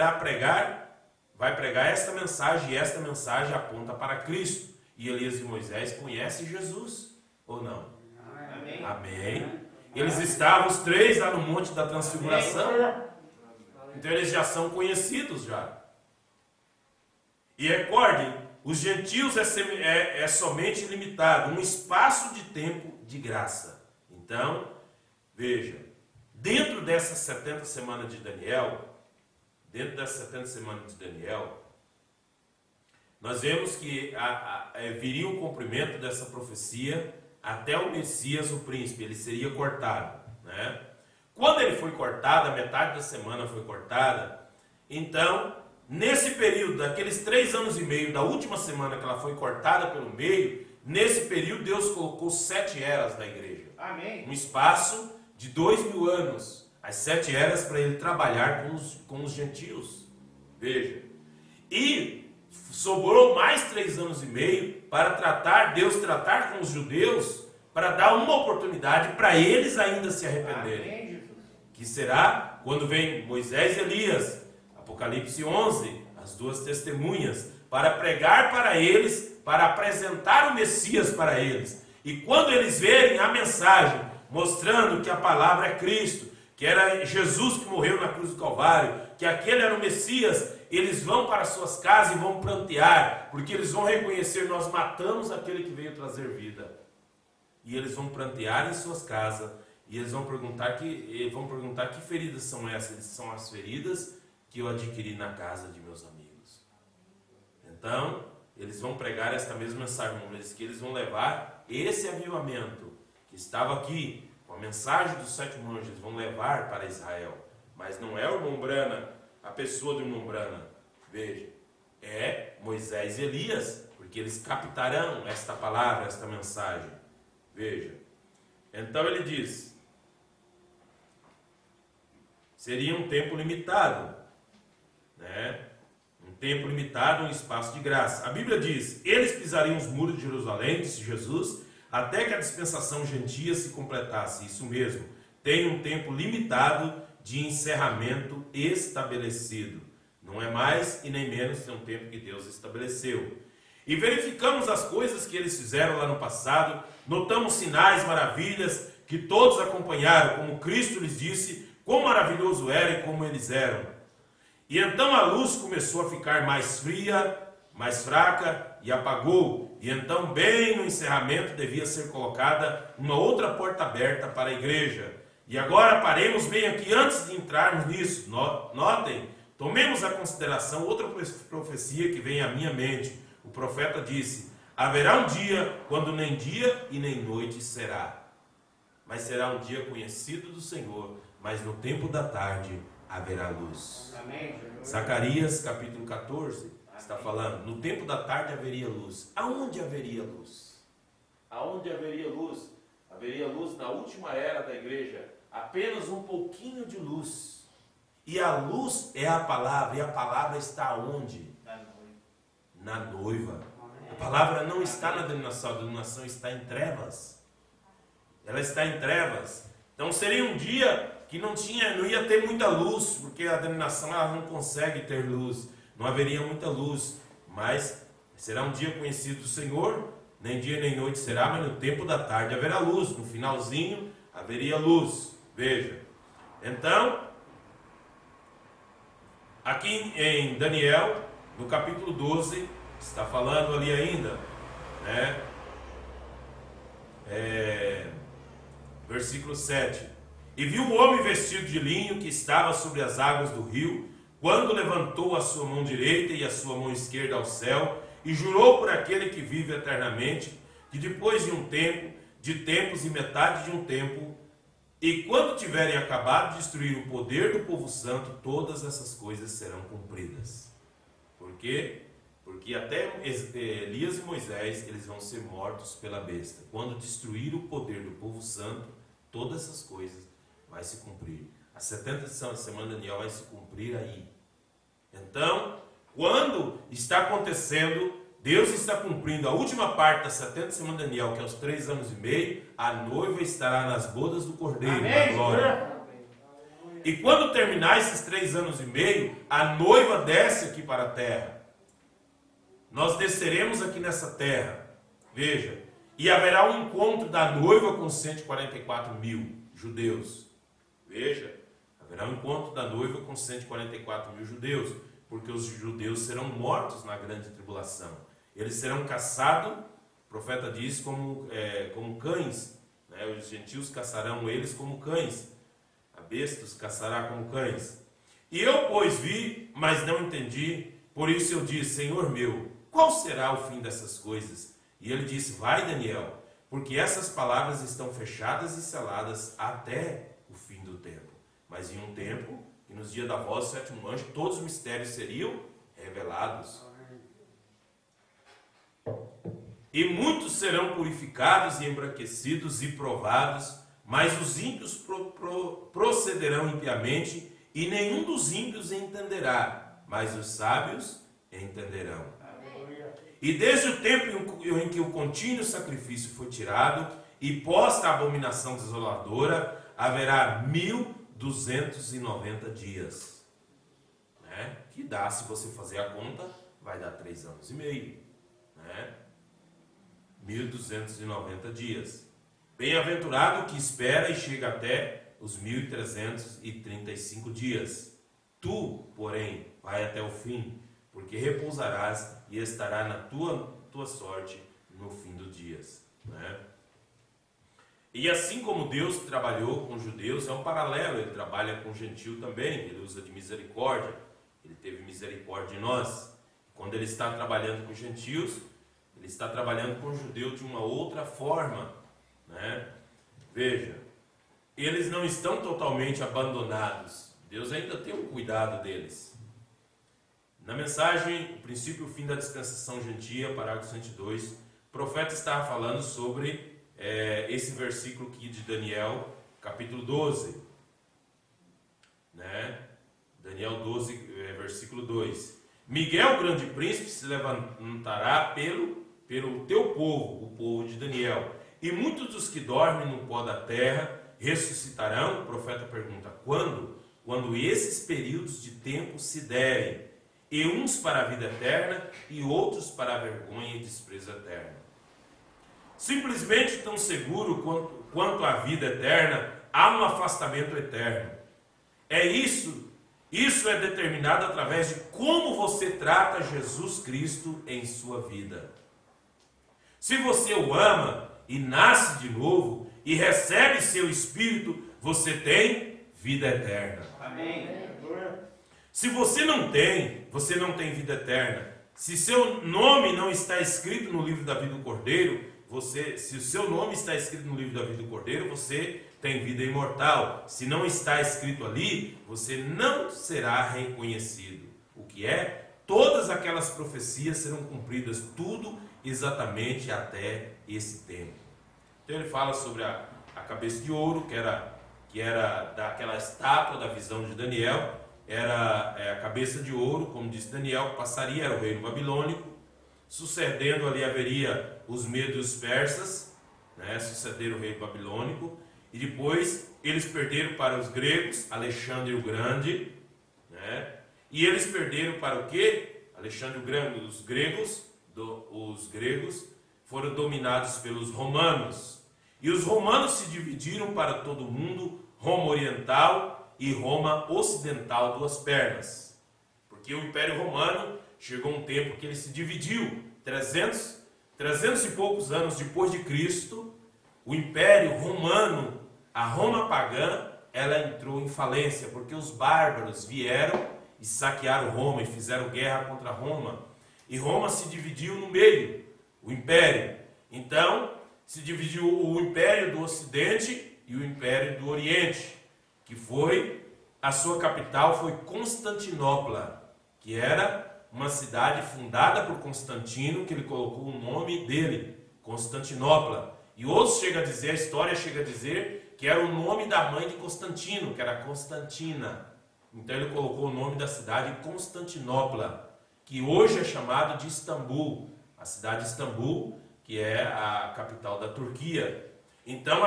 pregar esta mensagem, e esta mensagem aponta para Cristo. E Elias e Moisés conhecem Jesus, ou não? Amém. Amém. Eles estavam os 3 lá no Monte da Transfiguração, então eles já são conhecidos já. E recordem, os gentios é somente limitado, um espaço de tempo de graça. Então, veja, dentro dessas 70 semanas de Daniel, nós vemos que viria o cumprimento dessa profecia até o Messias, o príncipe, ele seria cortado, né? Quando ele foi cortado, a metade da semana foi cortada, então, nesse período, daqueles 3 anos e meio, da última semana que ela foi cortada pelo meio, nesse período Deus colocou 7 eras da igreja. Amém. Um espaço de 2000 anos. As 7 eras para ele trabalhar com os gentios. Veja. E sobrou mais 3 anos e meio para Deus tratar com os judeus, para dar uma oportunidade para eles ainda se arrependerem. Que será quando vem Moisés e Elias, Apocalipse 11, as 2 testemunhas, para pregar para eles, para apresentar o Messias para eles. E quando eles verem a mensagem mostrando que a palavra é Cristo, que era Jesus que morreu na cruz do Calvário, que aquele era o Messias, eles vão para suas casas e vão prantear, porque eles vão reconhecer: nós matamos aquele que veio trazer vida. E eles vão prantear em suas casas, e eles vão perguntar que feridas são essas. São as feridas que eu adquiri na casa de meus amigos. Então, eles vão pregar esta mesma mensagem, que eles vão levar esse avivamento que estava aqui, com a mensagem dos 7 anjos, vão levar para Israel. Mas não é o irmão Brana, a pessoa do irmão Brana. Veja, é Moisés e Elias, porque eles captarão esta palavra, esta mensagem. Veja, então ele diz, seria um tempo limitado, né? Um tempo limitado, um espaço de graça. A Bíblia diz: eles pisariam os muros de Jerusalém, disse Jesus, até que a dispensação gentia se completasse. Isso mesmo, tem um tempo limitado de encerramento estabelecido. Não é mais e nem menos, tem um tempo que Deus estabeleceu. E verificamos as coisas que eles fizeram lá no passado, notamos sinais, maravilhas, que todos acompanharam, como Cristo lhes disse, quão maravilhoso era e como eles eram. E então a luz começou a ficar mais fria, mais fraca, e apagou. E então, bem no encerramento, devia ser colocada uma outra porta aberta para a igreja. E agora paremos bem aqui antes de entrarmos nisso. Notem, tomemos a consideração outra profecia que vem à minha mente. O profeta disse: haverá um dia quando nem dia e nem noite será. Mas será um dia conhecido do Senhor, mas no tempo da tarde haverá luz. Amém. Zacarias capítulo 14 está falando: no tempo da tarde haveria luz. Aonde haveria luz? Aonde haveria luz? Haveria luz na última era da igreja. Apenas um pouquinho de luz. E a luz é a palavra. E a palavra está onde? Na noiva. A palavra não está na denominação. A denominação está em trevas. Ela está em trevas. Então seria um dia que não ia ter muita luz, porque a denominação ela não consegue ter luz. Não haveria muita luz. Mas será um dia conhecido do Senhor. Nem dia nem noite será, mas no tempo da tarde haverá luz. No finalzinho haveria luz. Veja. Então, aqui em Daniel, no capítulo 12, está falando ali ainda, né? Versículo 7. E viu o homem vestido de linho que estava sobre as águas do rio, quando levantou a sua mão direita e a sua mão esquerda ao céu, e jurou por aquele que vive eternamente, que depois de um tempo, de tempos e metade de um tempo, e quando tiverem acabado de destruir o poder do povo santo, todas essas coisas serão cumpridas. Por quê? Porque até Elias e Moisés, eles vão ser mortos pela besta. Quando destruir o poder do povo santo, todas essas coisas vai se cumprir. A 70 semana de Daniel vai se cumprir aí. Então, quando está acontecendo, Deus está cumprindo a última parte da 70 semana de Daniel, que é os 3 anos e meio, a noiva estará nas bodas do Cordeiro, na glória. E quando terminar esses 3 anos e meio, a noiva desce aqui para a terra. Nós desceremos aqui nessa terra, veja, e haverá um encontro da noiva com 144 mil judeus. Veja, haverá um encontro da noiva com 144 mil judeus, porque os judeus serão mortos na grande tribulação. Eles serão caçados, o profeta diz, como cães. Né? Os gentios caçarão eles como cães. A besta os caçará como cães. E eu, pois, vi, mas não entendi. Por isso eu disse: Senhor meu, qual será o fim dessas coisas? E ele disse: vai, Daniel, porque essas palavras estão fechadas e seladas até o fim do tempo. Mas em um tempo, e nos dias da voz do 7º anjo, todos os mistérios seriam revelados. E muitos serão purificados e embranquecidos e provados, mas os ímpios procederão impiamente, e nenhum dos ímpios entenderá, mas os sábios entenderão. E desde o tempo em que o contínuo sacrifício foi tirado e posta a abominação desoladora, haverá 1290 dias. Né? Que dá, se você fazer a conta, vai dar 3 anos e meio. Né? 1290 dias. Bem-aventurado o que espera e chega até os 1335 dias. Tu, porém, vai até o fim, porque repousarás e estará na tua sorte no fim dos dias. Né? E assim como Deus trabalhou com os judeus, é um paralelo, ele trabalha com o gentio também, ele usa de misericórdia, ele teve misericórdia de nós. Quando ele está trabalhando com os gentios, ele está trabalhando com o judeu de uma outra forma. Né? Veja, eles não estão totalmente abandonados, Deus ainda tem um cuidado deles. Na mensagem, o princípio e o fim da dispensação gentia, parágrafo 102, o profeta estava falando sobre esse versículo aqui de Daniel, capítulo 12. Né? Daniel 12, versículo 2. Miguel, grande príncipe, se levantará pelo teu povo, o povo de Daniel. E muitos dos que dormem no pó da terra ressuscitarão. O profeta pergunta, quando? Quando esses períodos de tempo se derem, e uns para a vida eterna, e outros para a vergonha e desprezo eterno. Simplesmente tão seguro quanto a vida eterna, há um afastamento eterno. Isso é determinado através de como você trata Jesus Cristo em sua vida. Se você o ama e nasce de novo e recebe seu Espírito, você tem vida eterna. Amém. Se você não tem vida eterna. Se seu nome não está escrito no livro da vida do Cordeiro, se o seu nome está escrito no livro da vida do Cordeiro, você tem vida imortal. Se não está escrito ali, você não será reconhecido. O que é? Todas aquelas profecias serão cumpridas, tudo exatamente até esse tempo. Então ele fala sobre a cabeça de ouro, que era daquela estátua da visão de Daniel. Era a cabeça de ouro, como disse Daniel, que passaria, era o reino babilônico. Sucedendo ali haveria os medos e os persas, né, sucederam o reino babilônico. E depois eles perderam para os gregos, Alexandre o Grande. Né, e eles perderam para o quê? Alexandre o Grande, os gregos foram dominados pelos romanos. E os romanos se dividiram para todo o mundo, Roma Oriental e Roma Ocidental, duas pernas. Porque o Império Romano chegou um tempo que ele se dividiu. 300 e poucos anos depois de Cristo, o Império Romano, a Roma pagã, ela entrou em falência, porque os bárbaros vieram e saquearam Roma e fizeram guerra contra Roma. E Roma se dividiu no meio, o Império. Então, se dividiu o Império do Ocidente e o Império do Oriente, que a sua capital foi Constantinopla, que era uma cidade fundada por Constantino, que ele colocou o nome dele, Constantinopla. E outros a história chega a dizer que era o nome da mãe de Constantino, que era Constantina. Então ele colocou o nome da cidade Constantinopla, que hoje é chamado de Istambul, a cidade de Istambul, que é a capital da Turquia. Então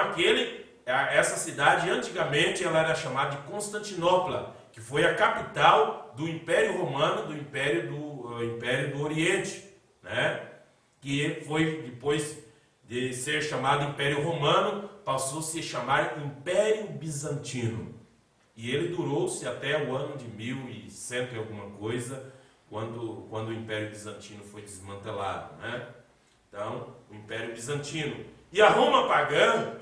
essa cidade antigamente ela era chamada de Constantinopla, que foi a capital do Império Romano, do Império do Oriente, né? Que foi, depois de ser chamado Império Romano, passou a se chamar Império Bizantino. E ele durou-se até o ano de 1100 e alguma coisa, quando o Império Bizantino foi desmantelado, né? Então, o Império Bizantino. E a Roma pagã,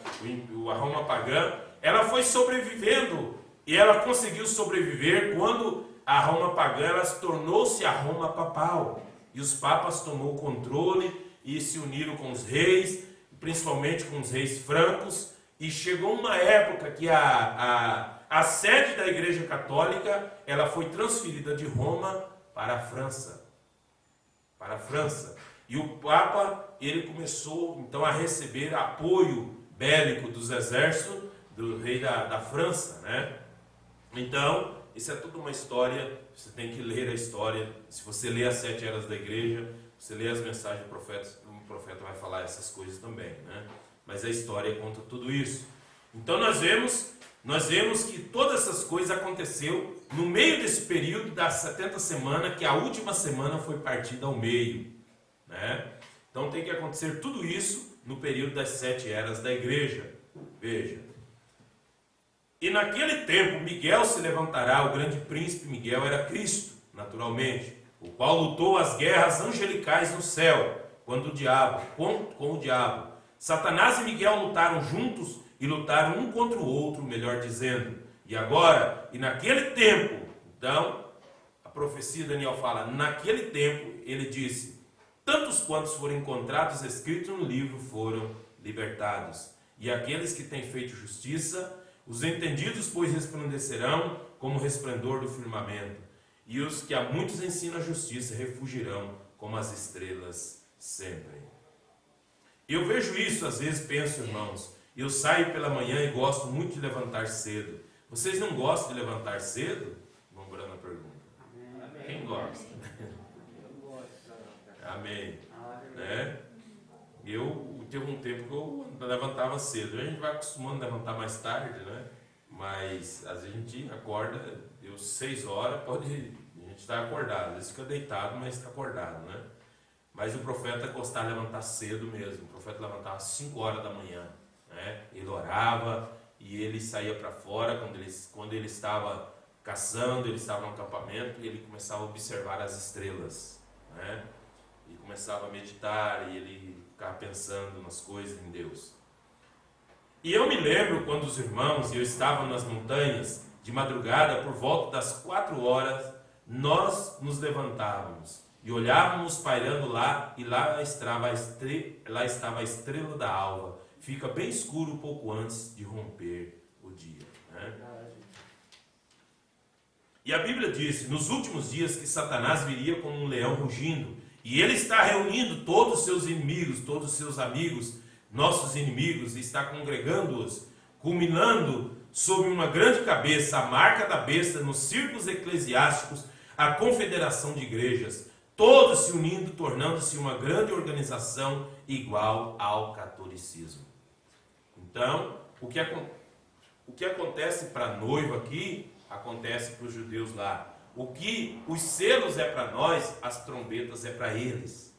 ela foi sobrevivendo, e ela conseguiu sobreviver quando a Roma pagã tornou-se a Roma papal. E os papas tomou o controle e se uniram com os reis, principalmente com os reis francos, e chegou uma época que a sede da Igreja Católica ela foi transferida de Roma para a França. E o Papa ele começou então a receber apoio bélico dos exércitos do rei da França, né? Então, isso é tudo uma história, você tem que ler a história. Se você ler as 7 eras da igreja, Você lê as mensagens do profeta, o profeta vai falar essas coisas também, né? Mas a história conta tudo isso. Então nós vemos que todas essas coisas aconteceu no meio desse período das 70 semanas, que a última semana foi partida ao meio, né? Então tem que acontecer tudo isso no período das 7 eras da igreja. Veja. E naquele tempo Miguel se levantará, o grande príncipe Miguel era Cristo, naturalmente, o qual lutou as guerras angelicais no céu, com o diabo. Satanás e Miguel lutaram juntos e lutaram um contra o outro, melhor dizendo. E agora, e naquele tempo, então, a profecia de Daniel fala, naquele tempo, ele disse, tantos quantos foram encontrados escritos no livro foram libertados. E aqueles que têm feito justiça, os entendidos, pois, resplandecerão como o resplendor do firmamento. E os que a muitos ensinam a justiça refugirão como as estrelas sempre. Eu vejo isso, às vezes penso, irmãos, eu saio pela manhã e gosto muito de levantar cedo. Vocês não gostam de levantar cedo? Vamos para a pergunta. Amém. Quem gosta? Eu gosto. Amém. Né? Eu teve um tempo que eu levantava cedo. A gente vai acostumando a levantar mais tarde, né? Mas às vezes a gente acorda, 6 horas, a gente está acordado. Às vezes fica deitado, mas está acordado, né? Mas o profeta gostava de levantar cedo mesmo. O profeta levantava às 5 horas da manhã, né? Ele orava e ele saía para fora quando ele estava caçando, ele estava no acampamento e ele começava a observar as estrelas, né? E começava a meditar e ele ficava pensando nas coisas em Deus. E eu me lembro quando os irmãos e eu estava nas montanhas de madrugada, por volta das 4 horas, nós nos levantávamos e olhávamos pairando lá, e lá estava a estrela da alva. Fica bem escuro um pouco antes de romper o dia, né? E a Bíblia diz, nos últimos dias, que Satanás viria como um leão rugindo, e ele está reunindo todos os seus inimigos, todos os seus amigos, nossos inimigos, e está congregando-os, culminando sob uma grande cabeça, a marca da besta nos círculos eclesiásticos, a confederação de igrejas, todos se unindo, tornando-se uma grande organização igual ao catolicismo. Então, o que acontece para a noiva aqui, acontece para os judeus lá. O que os selos é para nós, as trombetas é para eles.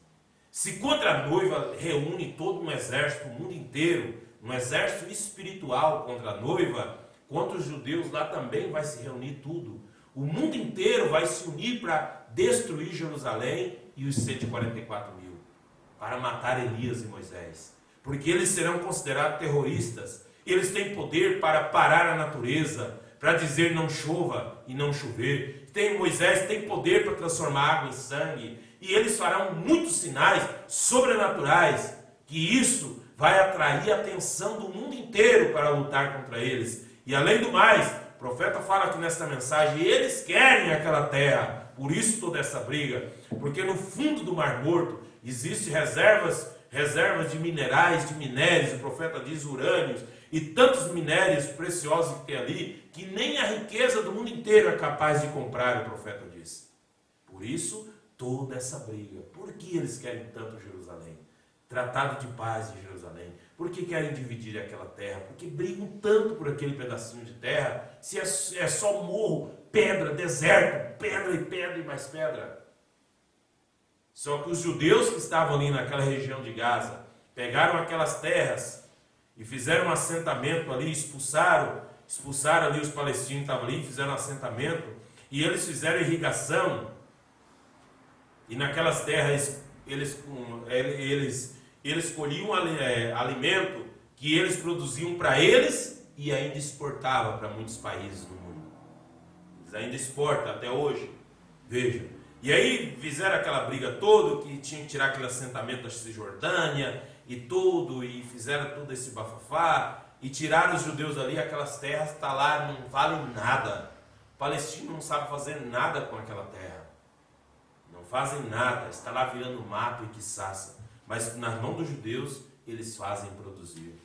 Se contra a noiva reúne todo um exército, o mundo inteiro, um exército espiritual contra a noiva, contra os judeus lá também vai se reunir tudo. O mundo inteiro vai se unir para destruir Jerusalém e os 144 mil, para matar Elias e Moisés, porque eles serão considerados terroristas. Eles têm poder para parar a natureza, para dizer não chova e não chover. Moisés tem poder para transformar água em sangue, e eles farão muitos sinais sobrenaturais, que isso vai atrair a atenção do mundo inteiro para lutar contra eles. E além do mais, o profeta fala aqui nesta mensagem, eles querem aquela terra, por isso toda essa briga, porque no fundo do Mar Morto existem reservas de minerais, de minérios, o profeta diz urânios, e tantos minérios preciosos que tem ali, que nem a riqueza do mundo inteiro é capaz de comprar, o profeta disse. Por isso, toda essa briga. Por que eles querem tanto Jerusalém? Tratado de paz de Jerusalém. Por que querem dividir aquela terra? Porque brigam tanto por aquele pedacinho de terra, se é só morro, pedra, deserto, pedra e mais pedra. Só que os judeus que estavam ali naquela região de Gaza, pegaram aquelas terras e fizeram um assentamento ali, expulsaram ali os palestinos que estavam ali, fizeram um assentamento, e eles fizeram irrigação, e naquelas terras eles colhiam alimento que eles produziam para eles e ainda exportavam para muitos países do mundo. Eles ainda exportam até hoje, veja. E aí fizeram aquela briga toda, que tinham que tirar aquele assentamento da Cisjordânia e tudo, e fizeram todo esse bafafá, e tiraram os judeus ali, aquelas terras, está lá, não valem nada. O palestino não sabe fazer nada com aquela terra. Não fazem nada, está lá virando mato e quiçaça. Mas nas mãos dos judeus, eles fazem produzir.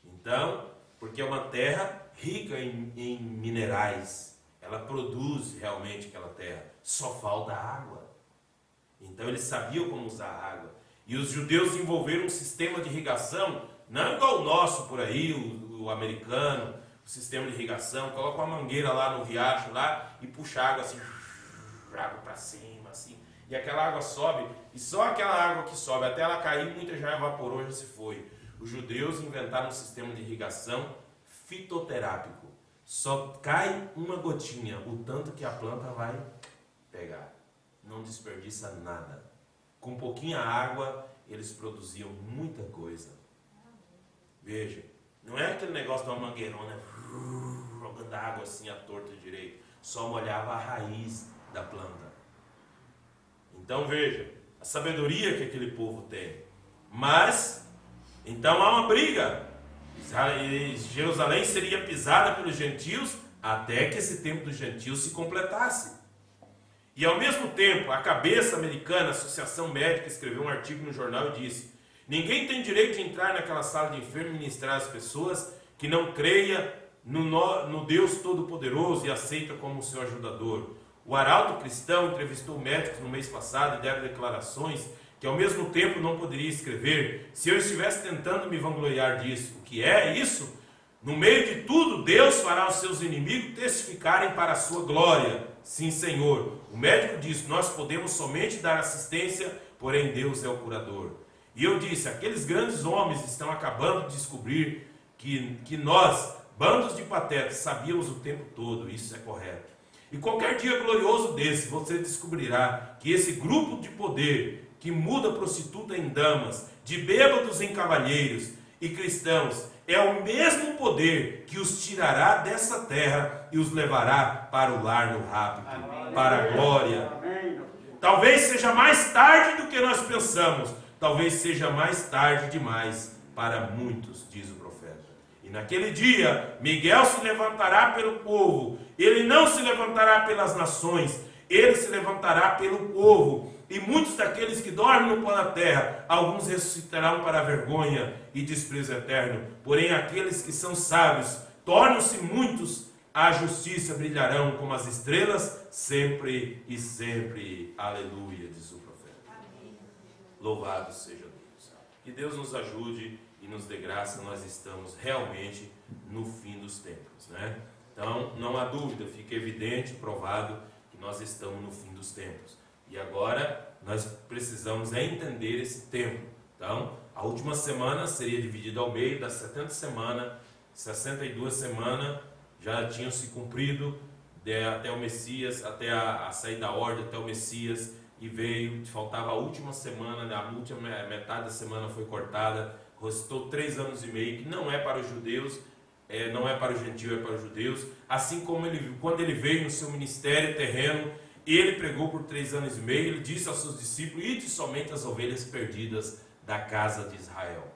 Então, porque é uma terra rica em minerais, ela produz realmente aquela terra, só falta água. Então eles sabiam como usar a água. E os judeus desenvolveram um sistema de irrigação, não igual o nosso por aí, o americano, o sistema de irrigação, coloca uma mangueira lá no riacho lá e puxa água assim, água para cima, assim. E aquela água sobe, e só aquela água que sobe, até ela cair, muita já evaporou, já se foi. Os judeus inventaram um sistema de irrigação fitoterápico. Só cai uma gotinha, o tanto que a planta vai pegar. Não desperdiça nada. Com pouquinha água, eles produziam muita coisa. Veja, não é aquele negócio de uma mangueirona jogando água assim à torta direito. Só molhava a raiz da planta. Então veja, a sabedoria que aquele povo tem. Mas, então há uma briga. Jerusalém seria pisada pelos gentios até que esse tempo dos gentios se completasse. E ao mesmo tempo, a cabeça americana, a Associação Médica, escreveu um artigo no jornal e disse: ninguém tem direito de entrar naquela sala de enfermo e ministrar às pessoas que não creia no Deus Todo-Poderoso e aceita como seu ajudador. O Arauto Cristão entrevistou médicos no mês passado e deram declarações que ao mesmo tempo não poderia escrever se eu estivesse tentando me vangloriar disso. O que é isso? No meio de tudo, Deus fará os seus inimigos testificarem para a sua glória. Sim, Senhor. O médico disse: nós podemos somente dar assistência, porém Deus é o curador. E eu disse: aqueles grandes homens estão acabando de descobrir que nós, bandos de patetas, sabíamos o tempo todo. Isso é correto. E qualquer dia glorioso desse, você descobrirá que esse grupo de poder que muda prostituta em damas, de bêbados em cavalheiros e cristãos, é o mesmo poder que os tirará dessa terra e os levará para o lar no rápido, para a glória. Talvez seja mais tarde do que nós pensamos, talvez seja mais tarde demais para muitos, diz o profeta. E naquele dia, Miguel se levantará pelo povo, ele não se levantará pelas nações, ele se levantará pelo povo. E muitos daqueles que dormem no pó da terra, alguns ressuscitarão para a vergonha e desprezo eterno. Porém, aqueles que são sábios, tornam-se muitos, a justiça brilharão como as estrelas, sempre e sempre. Aleluia, diz o profeta. Amém. Louvado seja Deus. Que Deus nos ajude e nos dê graça. Nós estamos realmente no fim dos tempos, né? Então, não há dúvida, fica evidente, provado, que nós estamos no fim dos tempos. E agora nós precisamos entender esse tempo. Então, a última semana seria dividida ao meio das 70 semanas, 62 semanas já tinham se cumprido até o Messias, até a saída da ordem, até o Messias, e veio, faltava a última semana, a última metade da semana foi cortada, restou 3 anos e meio, que não é para os judeus, não é para o gentio, é para os judeus, assim como quando ele veio no seu ministério terreno, ele pregou por 3 anos e meio, ele disse aos seus discípulos: ide somente as ovelhas perdidas da casa de Israel.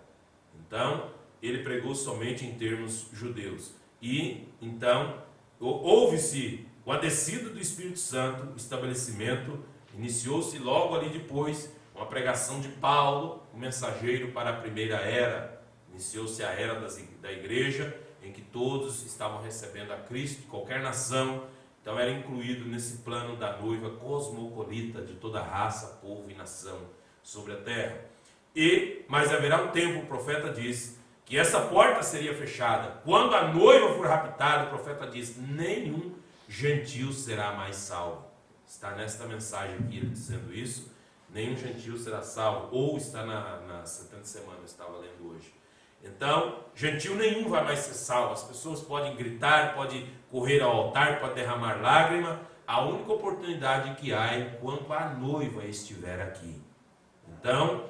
Então, ele pregou somente em termos judeus. E, então, houve-se o a descida do Espírito Santo, o estabelecimento, iniciou-se logo ali depois, uma pregação de Paulo, o mensageiro para a primeira era. Iniciou-se a era da igreja, em que todos estavam recebendo a Cristo, qualquer nação. Então era incluído nesse plano da noiva cosmopolita de toda raça, povo e nação sobre a terra. Mas haverá um tempo, o profeta diz, que essa porta seria fechada. Quando a noiva for raptada, o profeta diz: nenhum gentio será mais salvo. Está nesta mensagem aqui ele dizendo isso. Nenhum gentio será salvo. Ou está na 70 semanas, eu estava lendo hoje. Então, gentio nenhum vai mais ser salvo. As pessoas podem gritar, podem correr ao altar, podem derramar lágrima. A única oportunidade que há é quando a noiva estiver aqui. Então,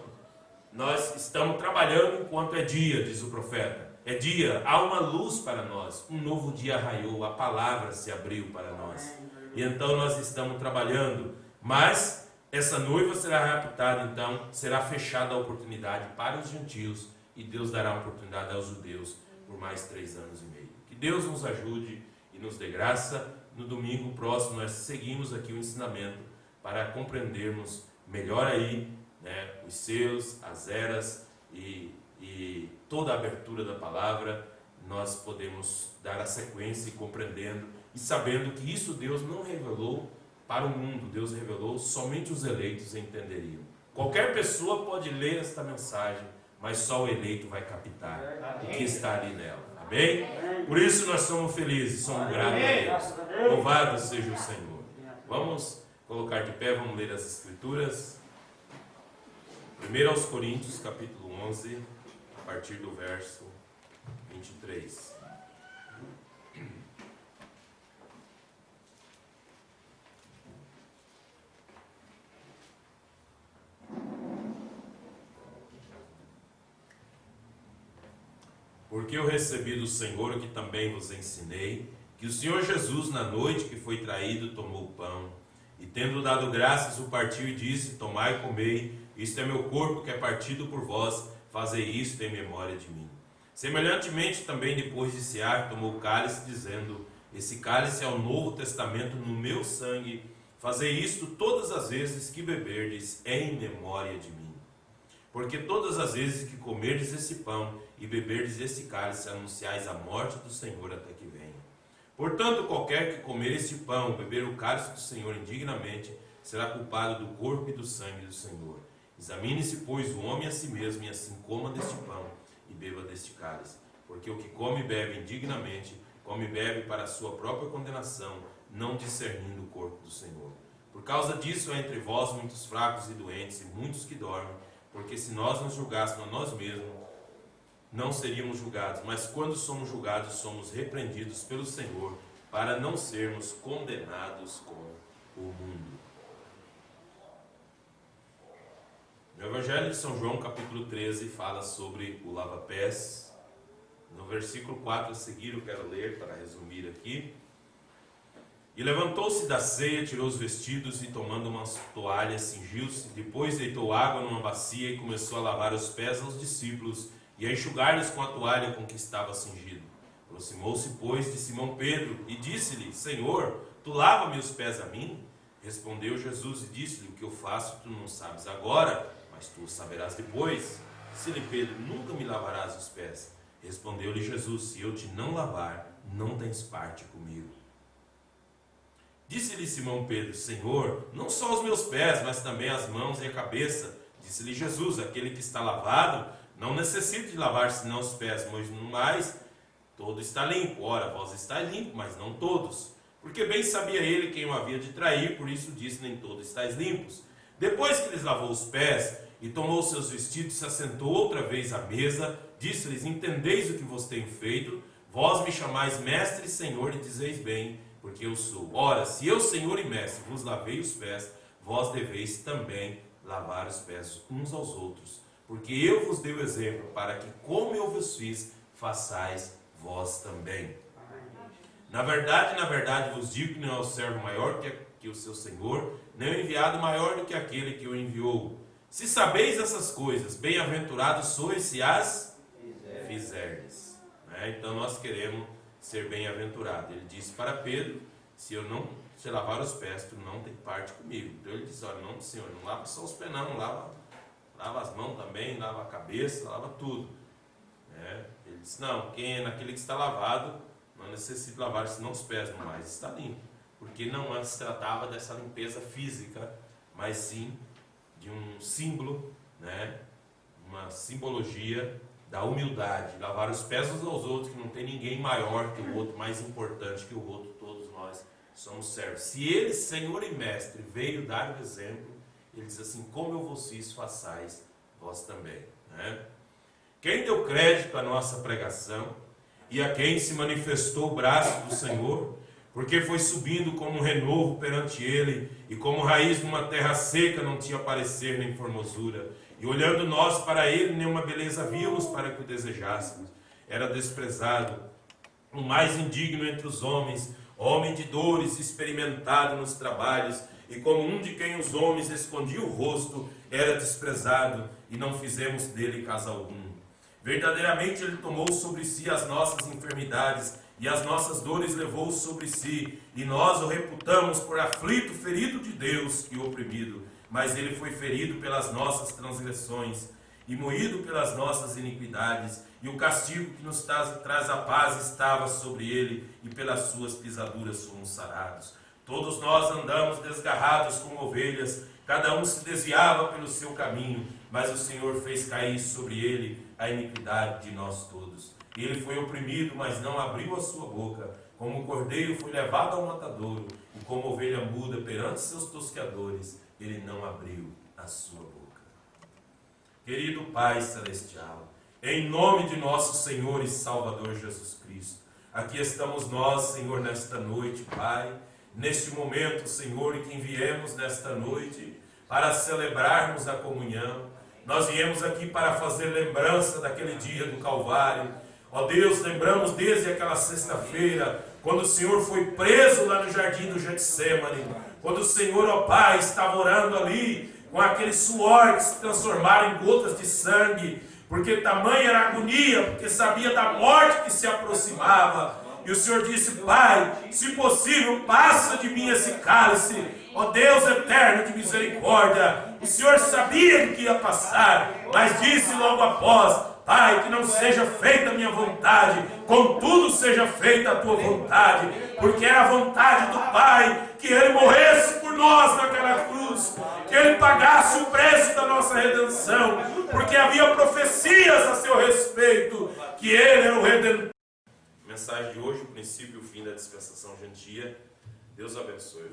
nós estamos trabalhando enquanto é dia, diz o profeta. É dia, há uma luz para nós. Um novo dia raiou, a palavra se abriu para nós. E então nós estamos trabalhando. Mas essa noiva será raptada, então será fechada a oportunidade para os gentios. E Deus dará oportunidade aos judeus por mais 3 anos e meio. Que Deus nos ajude e nos dê graça. No domingo próximo nós seguimos aqui o ensinamento para compreendermos melhor aí, né, os selos, as eras e toda a abertura da palavra. Nós podemos dar a sequência e compreendendo e sabendo que isso Deus não revelou para o mundo. Deus revelou falou, somente os eleitos entenderiam. Qualquer pessoa pode ler esta mensagem, mas só o eleito vai captar o que está ali nela. Amém? Por isso nós somos felizes, somos gratos a Deus. Louvado seja o Senhor. Vamos colocar de pé, vamos ler as Escrituras. 1 aos Coríntios, capítulo 11, a partir do verso 23. Porque eu recebi do Senhor o que também vos ensinei, que o Senhor Jesus, na noite que foi traído, tomou o pão, e tendo dado graças, o partiu e disse: tomai e comei, isto é meu corpo que é partido por vós, fazei isto em memória de mim. Semelhantemente também depois de cear, tomou o cálice, dizendo: esse cálice é o novo testamento no meu sangue, fazei isto todas as vezes que beberdes em memória de mim. Porque todas as vezes que comerdes esse pão e beberdes esse cálice, anunciais a morte do Senhor até que venha. Portanto, qualquer que comer este pão, beber o cálice do Senhor indignamente, será culpado do corpo e do sangue do Senhor. Examine-se, pois, o homem a si mesmo, e assim coma deste pão e beba deste cálice. Porque o que come e bebe indignamente, come e bebe para a sua própria condenação, não discernindo o corpo do Senhor. Por causa disso há entre vós muitos fracos e doentes, e muitos que dormem, porque se nós nos julgássemos a nós mesmos, não seríamos julgados, mas quando somos julgados, somos repreendidos pelo Senhor, para não sermos condenados com o mundo. No Evangelho de São João, capítulo 13, fala sobre o lava-pés. No versículo 4 a seguir, eu quero ler para resumir aqui. E levantou-se da ceia, tirou os vestidos e, tomando umas toalhas, cingiu-se. Depois deitou água numa bacia e começou a lavar os pés aos discípulos e a enxugar-lhes com a toalha com que estava cingido. Aproximou-se, pois, de Simão Pedro e disse-lhe: Senhor, tu lava-me os pés a mim? Respondeu Jesus e disse-lhe: o que eu faço tu não sabes agora, mas tu o saberás depois. Disse-lhe Pedro: nunca me lavarás os pés. Respondeu-lhe Jesus: se eu te não lavar, não tens parte comigo. Disse-lhe Simão Pedro: Senhor, não só os meus pés, mas também as mãos e a cabeça. Disse-lhe Jesus: aquele que está lavado não necessita de lavar senão os pés, mas no mais todo está limpo. Ora, vós estáis limpos, mas não todos. Porque bem sabia ele quem o havia de trair, por isso disse: nem todos estáis limpos. Depois que lhes lavou os pés e tomou seus vestidos, se assentou outra vez à mesa, disse-lhes: entendeis o que vos tenho feito? Vós me chamais mestre e senhor, e dizeis bem, porque eu sou. Ora, se eu, Senhor e Mestre, vos lavei os pés, vós deveis também lavar os pés uns aos outros. Porque eu vos dei o exemplo, para que, como eu vos fiz, façais vós também. Na verdade vos digo que não é o servo maior que o seu Senhor, nem o enviado maior do que aquele que o enviou. Se sabeis essas coisas, bem-aventurados sois se as fizerdes. Então nós queremos ser bem-aventurado. Ele disse para Pedro: se eu não te lavar os pés, tu não tem parte comigo. Então ele disse: olha, não, Senhor, não lava só os pés não, lava as mãos também, lava a cabeça, lava tudo. Ele disse: não, naquele que está lavado, não necessita lavar senão os pés, mas está limpo. Porque não se tratava dessa limpeza física, mas sim de um símbolo, uma simbologia da humildade, lavar os pés uns aos outros, que não tem ninguém maior que o outro, mais importante que o outro, todos nós somos servos. Se ele, Senhor e Mestre, veio dar o exemplo, ele diz assim: como eu vos fiz, façais vós também. Quem deu crédito à nossa pregação e a quem se manifestou o braço do Senhor, porque foi subindo como um renovo perante ele, e como raiz numa terra seca não tinha parecer nem formosura. E olhando nós para ele, nenhuma beleza vimos para que o desejássemos. Era desprezado, o mais indigno entre os homens, homem de dores, experimentado nos trabalhos, e como um de quem os homens escondiam o rosto, era desprezado, e não fizemos dele caso algum. Verdadeiramente ele tomou sobre si as nossas enfermidades, e as nossas dores levou sobre si, e nós o reputamos por aflito, ferido de Deus e oprimido. Mas ele foi ferido pelas nossas transgressões e moído pelas nossas iniquidades, e o castigo que nos traz a paz estava sobre ele, e pelas suas pisaduras somos sarados. Todos nós andamos desgarrados como ovelhas, cada um se desviava pelo seu caminho, mas o Senhor fez cair sobre ele a iniquidade de nós todos. Ele foi oprimido, mas não abriu a sua boca. Como o cordeiro foi levado ao matadouro, e como ovelha muda perante seus tosqueadores, ele não abriu a sua boca. Querido Pai Celestial, em nome de nosso Senhor e Salvador Jesus Cristo, aqui estamos nós, Senhor, nesta noite, Pai, neste momento, Senhor, em que viemos nesta noite para celebrarmos a comunhão. Nós viemos aqui para fazer lembrança daquele dia do Calvário. Ó Deus, lembramos desde aquela sexta-feira, quando o Senhor foi preso lá no jardim do Getsêmani, quando o Senhor, ó Pai, estava orando ali, com aquele suor que se transformaram em gotas de sangue, porque tamanha era a agonia, porque sabia da morte que se aproximava. E o Senhor disse: Pai, se possível, passa de mim esse cálice. Ó Deus eterno de misericórdia, o Senhor sabia do que ia passar, mas disse logo após: Pai, que não seja feita a minha vontade, contudo seja feita a tua vontade, porque era a vontade do Pai que Ele morresse por nós naquela cruz, que Ele pagasse o preço da nossa redenção, porque havia profecias a seu respeito, que Ele era o Redentor. Mensagem de hoje, o princípio e o fim da dispensação gentia. Deus abençoe.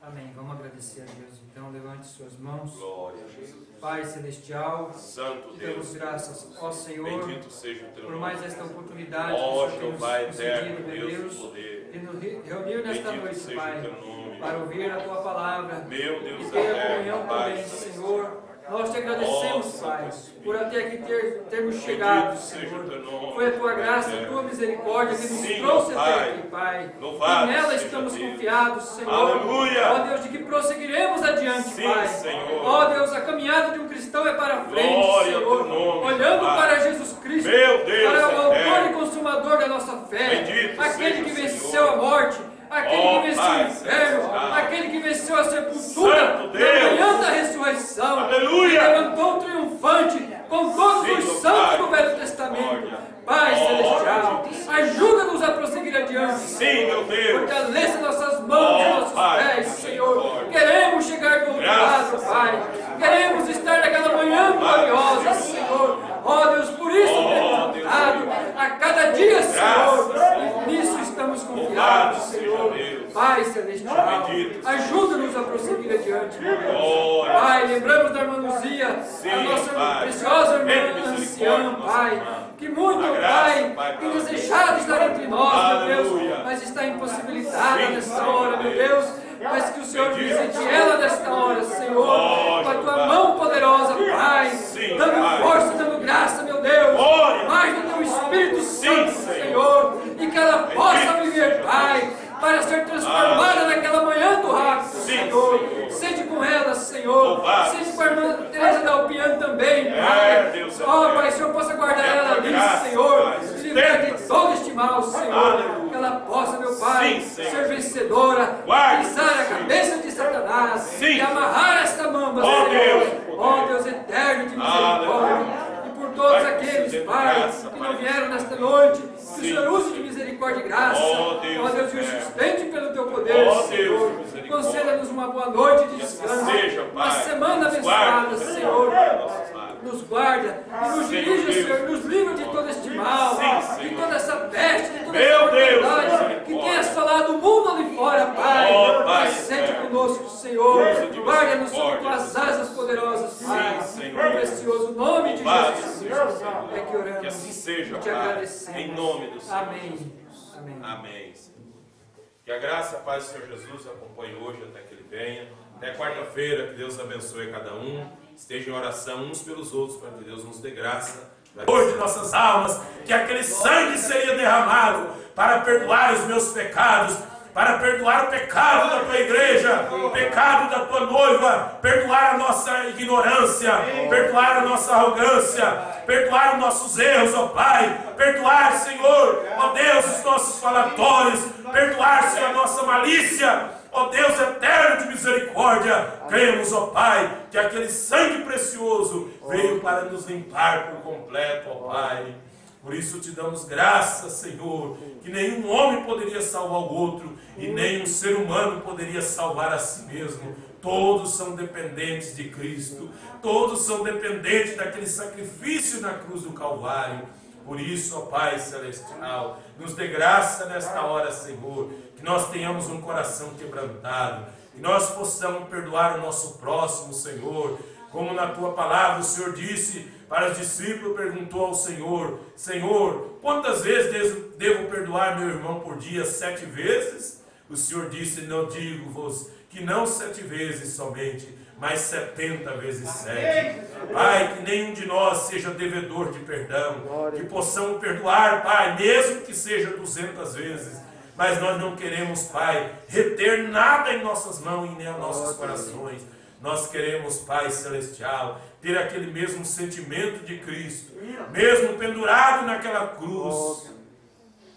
Amém. Vamos agradecer a Deus. Então, levante suas mãos. Glória a Jesus. Pai Celestial, Santo te Deus, damos graças, ó Senhor, bendito seja o teu por nome. mais esta oportunidade Ó que o Senhor Jeová tem nos concedido, eterno, meu Deus Deus, do poder, de nos reunir nesta bendito noite, seja Pai, o teu nome, para ouvir a tua palavra meu Deus e ter a eterno, comunhão Pai também, celestial. Senhor. Nós te agradecemos, Ó, Pai, Santo por até aqui termos Bendito chegado, seja Senhor. o teu nome, Foi a tua graça, a eterno. tua misericórdia que nos Sim, trouxe Pai. até aqui, Pai. Louvado E nela seja estamos Deus. confiados, Senhor. Aleluia. Ó Deus, de que prosseguiremos adiante, Sim, Pai. Senhor. Ó Deus, a caminhada de um cristão é para frente, Glória ao Senhor. teu nome, Olhando Pai. para Jesus Cristo, Meu Deus para o autor eterno. e consumador da nossa fé. Bendito Aquele seja que o venceu Senhor. a morte. Aquele Ó, que venceu Pai o inferno, celestial. aquele que venceu a sepultura, Santo na Deus. manhã da ressurreição, Aleluia. e levantou triunfante com todos Sim, os ó santos Pai. do Velho Testamento. Glória. Pai Celestial, Bendito ajuda-nos a prosseguir adiante. Sim, meu Deus. Fortaleça nossas mãos e Ó, nossos Pai, pés, Senhor. misericórdia. Queremos chegar do outro Graças lado, a Pai. Deus. Queremos estar naquela manhã gloriosa, Senhor. Ó Deus, por isso temos Deus. lutado a cada dia, Senhor. Graças. E nisso estamos Louvado confiados, seja Senhor. Deus. Pai Celestial, Bendito. ajuda-nos a prosseguir adiante, meu Deus. Glória. Pai, lembramos da irmã Luzia, Sim, a nossa Pai. preciosa Tende irmã misericórdia, anciã, nossa Pai, irmã. que muito, A graça, Pai, Pai, tem para desejado estar entre nós, meu Deus, Aleluia. mas está impossibilitada Sim, nesta Senhor hora, meu Deus. Deus. Mas que o Senhor Bendito visite ela nesta hora, Senhor, Glória, com a tua Pai. mão poderosa, Pai, Sim, dando Pai. força, dando graça, meu Deus, Glória. mais do teu Espírito Sim, Santo, Senhor. Senhor, e que ela possa Bendito viver, seja Pai, para ser transformada naquela manhã do rápido, Sim, Senhor. Senhor. Sede com ela, Senhor. Louvado Sede com a irmã Teresa Dalpian também, É, Pai. Deus Ó, eterno. Pai, o Senhor possa guardar É a ela tua ali, graça, Senhor. Pai. E livrar de Sustenta. todo este mal, Senhor. Aleluia. Que ela possa, meu Pai, Sim, Senhor. ser vencedora. Guarde, Pisar a Senhor. cabeça de Satanás. Sim. E amarrar esta mamba, Ó, Senhor. Deus. Ó, Deus eterno de misericórdia. E por todos Pai, aqueles, concedendo Pai, graça, que Pai. não vieram nesta noite, que o Sim. Senhor use de misericórdia e graça. Ó, Deus Ó, Deus, e o eterno. sustente pelo teu poder, Ó, Deus, Senhor. misericórdia. Conceda-nos uma boa noite de Que assim descanso. seja, Pai. Uma semana Nos abençoada, guarde, Senhor. nossos lares. Nos guarda e nos Senhor dirija, Deus. Senhor, nos livra de todo este mal, Sim, de Senhor. toda essa peste, de toda Meu essa Deus, enfermidade que misericórdia. tem assolado o mundo ali fora, Pai. Ó, Pai Mas sente eterno. conosco, Senhor. Usa de Guarda-nos sob misericórdia. tuas asas poderosas, Pai. Sim, No Senhor. precioso nome de Louvado Jesus seja Cristo. o Senhor. É que oramos Que assim seja, e te Pai. agradecemos. Em nome do Senhor Amém. Jesus. Amém. Amém, Senhor. Que a graça e a paz do Senhor Jesus acompanhe hoje até que Ele venha. Até quarta-feira, que Deus abençoe cada um. Estejam em oração uns pelos outros, para que Deus nos dê graça. Hoje de nossas almas, que aquele sangue seria derramado para perdoar os meus pecados, para perdoar o pecado da tua igreja, o pecado da tua noiva, perdoar a nossa ignorância, perdoar a nossa arrogância, perdoar os nossos erros, ó Pai, perdoar, Senhor, ó Deus, os nossos falatórios, perdoar, Senhor, a nossa malícia. Ó Deus eterno de misericórdia, cremos, ó Pai, que aquele sangue precioso veio para nos limpar por completo, ó Pai. Por isso te damos graças, Senhor, que nenhum homem poderia salvar o outro e nenhum ser humano poderia salvar a si mesmo. Todos são dependentes de Cristo, todos são dependentes daquele sacrifício na cruz do Calvário. Por isso, ó Pai Celestial, nos dê graça nesta hora, Senhor, que nós tenhamos um coração quebrantado, que nós possamos perdoar o nosso próximo, Senhor. Como na tua palavra o Senhor disse para os discípulos, perguntou ao Senhor: Senhor, quantas vezes devo perdoar meu irmão por dia? 7 vezes? O Senhor disse: não digo-vos que não 7 vezes somente, mas 70 vezes 7. Pai, que nenhum de nós seja devedor de perdão, que possamos perdoar, Pai, mesmo que seja 200 vezes. Mas nós não queremos, Pai, reter nada em nossas mãos e nem em nossos corações. Nós queremos, Pai Celestial, ter aquele mesmo sentimento de Cristo, mesmo pendurado naquela cruz.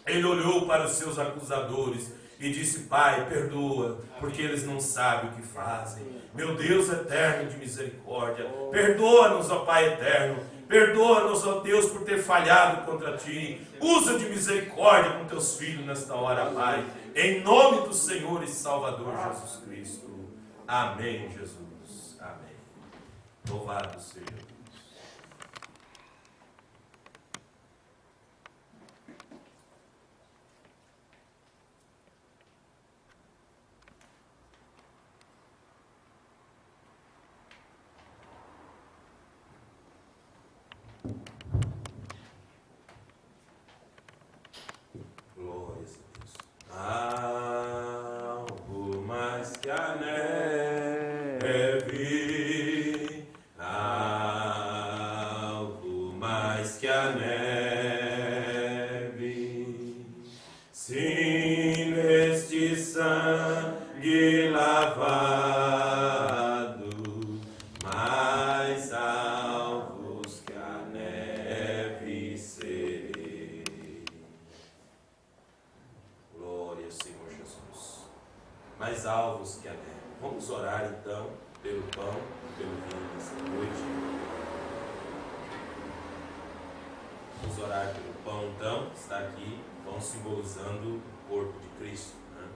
Ele olhou para os seus acusadores e disse: Pai, perdoa, porque eles não sabem o que fazem. Meu Deus eterno de misericórdia, perdoa-nos, ó Pai eterno, perdoa-nos, ó Deus, por ter falhado contra Ti. Usa de misericórdia com Teus filhos nesta hora, Pai, em nome do Senhor e Salvador Jesus Cristo. Amém, Jesus. Amém. Louvado seja Deus. Glórias a Deus. Algo mais que a neve, algo mais que a neve, sim, neste sangue lavado, mais alvos que a neve serei. Glória, Senhor Jesus. Mais alvos que a neve. Vamos orar então pelo pão e pelo vinho nessa noite. Vamos orar pelo pão então, que está aqui, pão simbolizando o corpo de Cristo, né?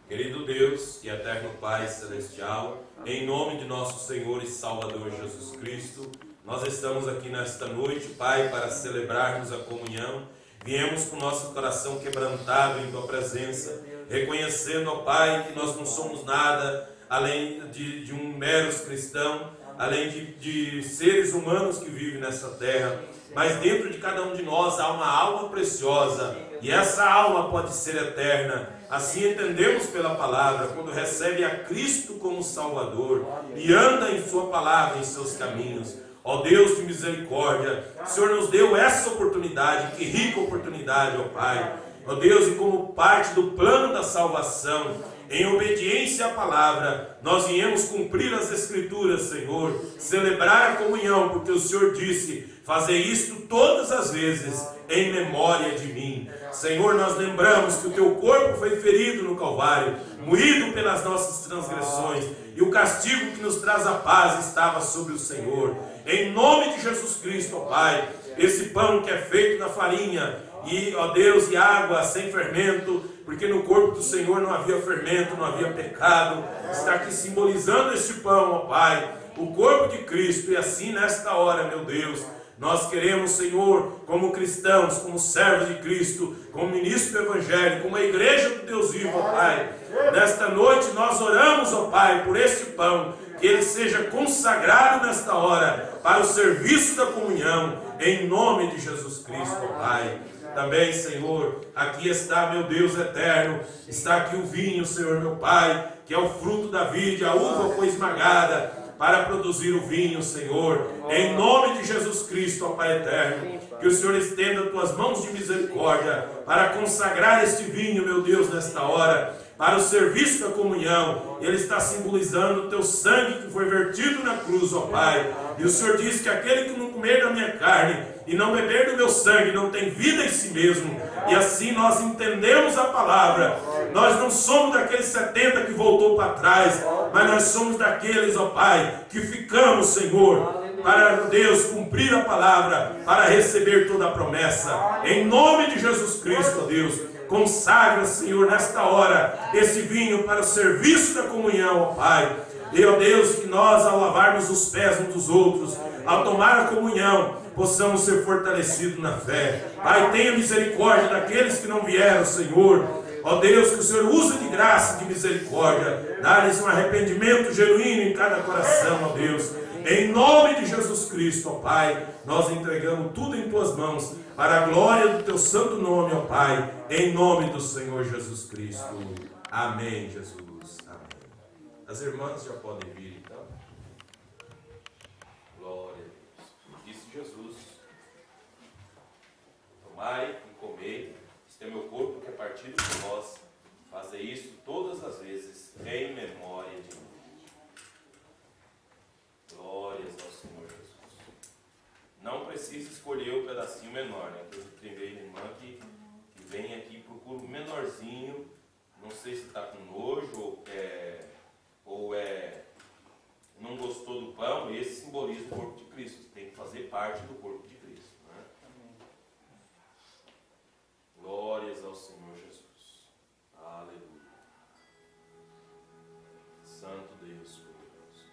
Querido Deus e eterno Pai Celestial, em nome de nosso Senhor e Salvador Jesus Cristo, nós estamos aqui nesta noite, Pai, para celebrarmos a comunhão. Viemos com nosso coração quebrantado em Tua presença, reconhecendo, ó Pai, que nós não somos nada além de um meros cristão, além de seres humanos que vivem nessa terra, mas dentro de cada um de nós há uma alma preciosa, e essa alma pode ser eterna. Assim entendemos pela palavra, quando recebe a Cristo como Salvador e anda em Sua palavra, em seus caminhos. Ó Deus de misericórdia, o Senhor nos deu essa oportunidade, que rica oportunidade, ó Pai. Ó Deus, e como parte do plano da salvação, em obediência à palavra, nós viemos cumprir as Escrituras, Senhor, celebrar a comunhão, porque o Senhor disse: fazer isto todas as vezes em memória de mim. Senhor, nós lembramos que o Teu corpo foi ferido no Calvário, moído pelas nossas transgressões, e o castigo que nos traz a paz estava sobre o Senhor. Em nome de Jesus Cristo, ó Pai, esse pão que é feito na farinha, e, ó Deus, e água sem fermento, porque no corpo do Senhor não havia fermento, não havia pecado, está aqui simbolizando este pão, ó Pai, o corpo de Cristo. E assim nesta hora, meu Deus, nós queremos, Senhor, como cristãos, como servos de Cristo, como ministro do Evangelho, como a igreja do Deus vivo, ó Pai, nesta noite nós oramos, ó Pai, por este pão, que ele seja consagrado nesta hora para o serviço da comunhão, em nome de Jesus Cristo, ó Pai. Também, Senhor, aqui está, meu Deus eterno, está aqui o vinho, Senhor, meu Pai, que é o fruto da vide, a uva foi esmagada para produzir o vinho, Senhor, em nome de Jesus Cristo, ó Pai eterno, que o Senhor estenda Tuas mãos de misericórdia para consagrar este vinho, meu Deus, nesta hora, para o serviço da comunhão. Ele está simbolizando o Teu sangue que foi vertido na cruz, ó Pai, e o Senhor diz que aquele que não comer da minha carne e não beber do meu sangue não tem vida em si mesmo. E assim nós entendemos a palavra. Nós não somos daqueles 70 que voltou para trás, mas nós somos daqueles, ó Pai, que ficamos, Senhor, para, Deus, cumprir a palavra, para receber toda a promessa. Em nome de Jesus Cristo, ó Deus, consagra, Senhor, nesta hora, esse vinho para o serviço da comunhão, ó Pai. E, ó Deus, que nós, ao lavarmos os pés uns dos outros, ao tomar a comunhão, possamos ser fortalecidos na fé. Pai, tenha misericórdia daqueles que não vieram, Senhor. Ó Deus, que o Senhor use de graça e de misericórdia. Dá-lhes um arrependimento genuíno em cada coração, ó Deus. Em nome de Jesus Cristo, ó Pai, nós entregamos tudo em Tuas mãos, para a glória do Teu santo nome, ó Pai, em nome do Senhor Jesus Cristo. Amém, Jesus. Amém. As irmãs já podem vir, então. Glória a Deus. Disse Jesus: tomai e comei, este é meu corpo que é partido por vós. Fazei isso todas as vezes em memória de mim. Glórias ao Senhor Jesus. Não precisa escolher o pedacinho menor, né? Eu tenho irmã que vem aqui e procura o menorzinho. Não sei se está com nojo ou não gostou do pão. Esse simboliza o corpo de Cristo. Tem que fazer parte do corpo de Cristo, né? Glórias ao Senhor Jesus. Aleluia. Santo Deus poderoso.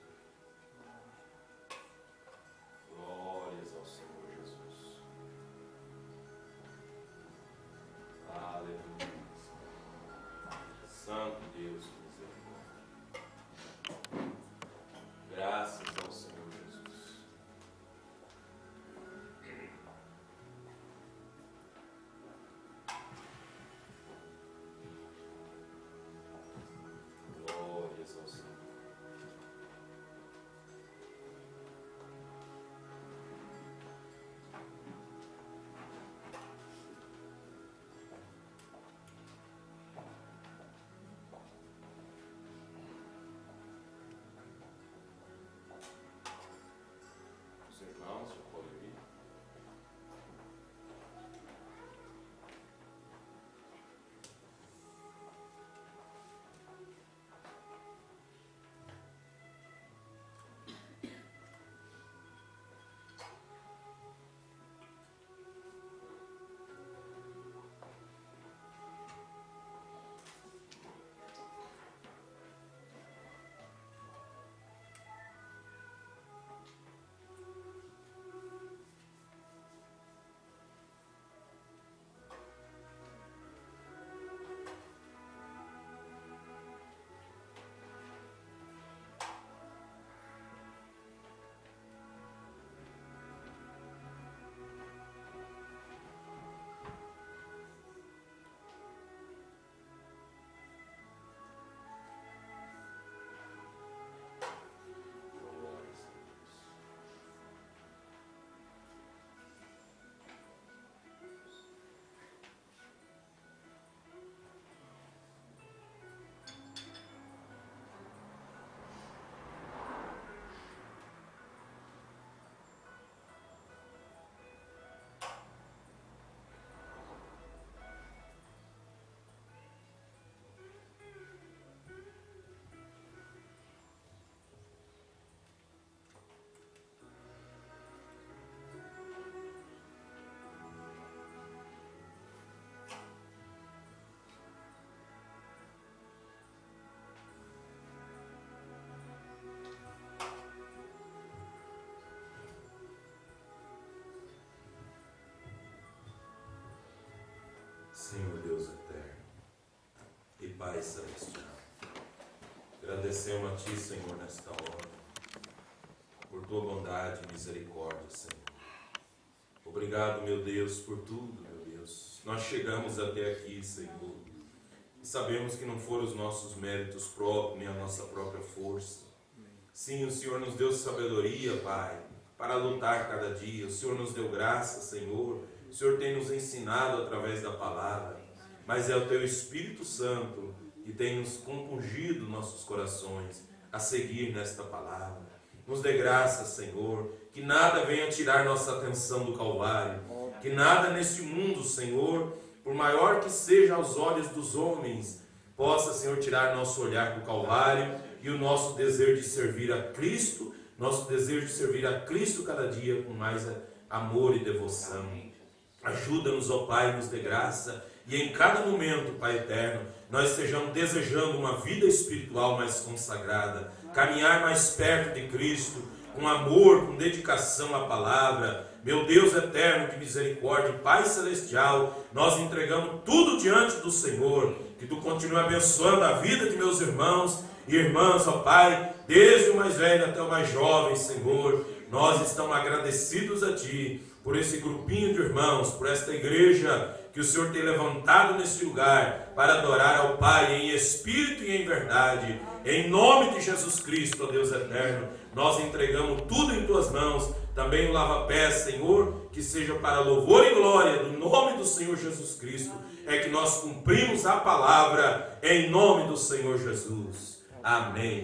Glórias ao Senhor Jesus. Aleluia. Santo Deus, misericórdia. Graças ao Senhor Jesus. Glórias ao Senhor. Os irmãos já podem vir. Glórias a Deus. Senhor Deus eterno e Pai celestial, agradecemos a Ti, Senhor, nesta hora, por Tua bondade e misericórdia, Senhor. Obrigado, meu Deus, por tudo, meu Deus. Nós chegamos até aqui, Senhor, e sabemos que não foram os nossos méritos próprios, nem a nossa própria força. Sim, o Senhor nos deu sabedoria, Pai, para lutar cada dia. O Senhor nos deu graça, Senhor. O Senhor tem nos ensinado através da palavra, mas é o Teu Espírito Santo que tem nos compungido nossos corações a seguir nesta palavra. Nos dê graça, Senhor, que nada venha tirar nossa atenção do Calvário, que nada neste mundo, Senhor, por maior que seja aos olhos dos homens, possa, Senhor, tirar nosso olhar do Calvário e o nosso desejo de servir a Cristo nosso desejo de servir a Cristo cada dia com mais amor e devoção. Ajuda-nos, ó Pai, nos dê graça, e em cada momento, Pai eterno, nós estejamos desejando uma vida espiritual mais consagrada, caminhar mais perto de Cristo, com amor, com dedicação à palavra. Meu Deus eterno de misericórdia, Pai celestial, nós entregamos tudo diante do Senhor, que Tu continue abençoando a vida de meus irmãos e irmãs, ó Pai, desde o mais velho até o mais jovem, Senhor. Nós estamos agradecidos a Ti, por esse grupinho de irmãos, por esta igreja que o Senhor tem levantado nesse lugar, para adorar ao Pai em espírito e em verdade. Em nome de Jesus Cristo, ó Deus eterno, nós entregamos tudo em Tuas mãos, também o lava-pés, Senhor, que seja para louvor e glória do nome do Senhor Jesus Cristo, é que nós cumprimos a palavra em nome do Senhor Jesus. Amém.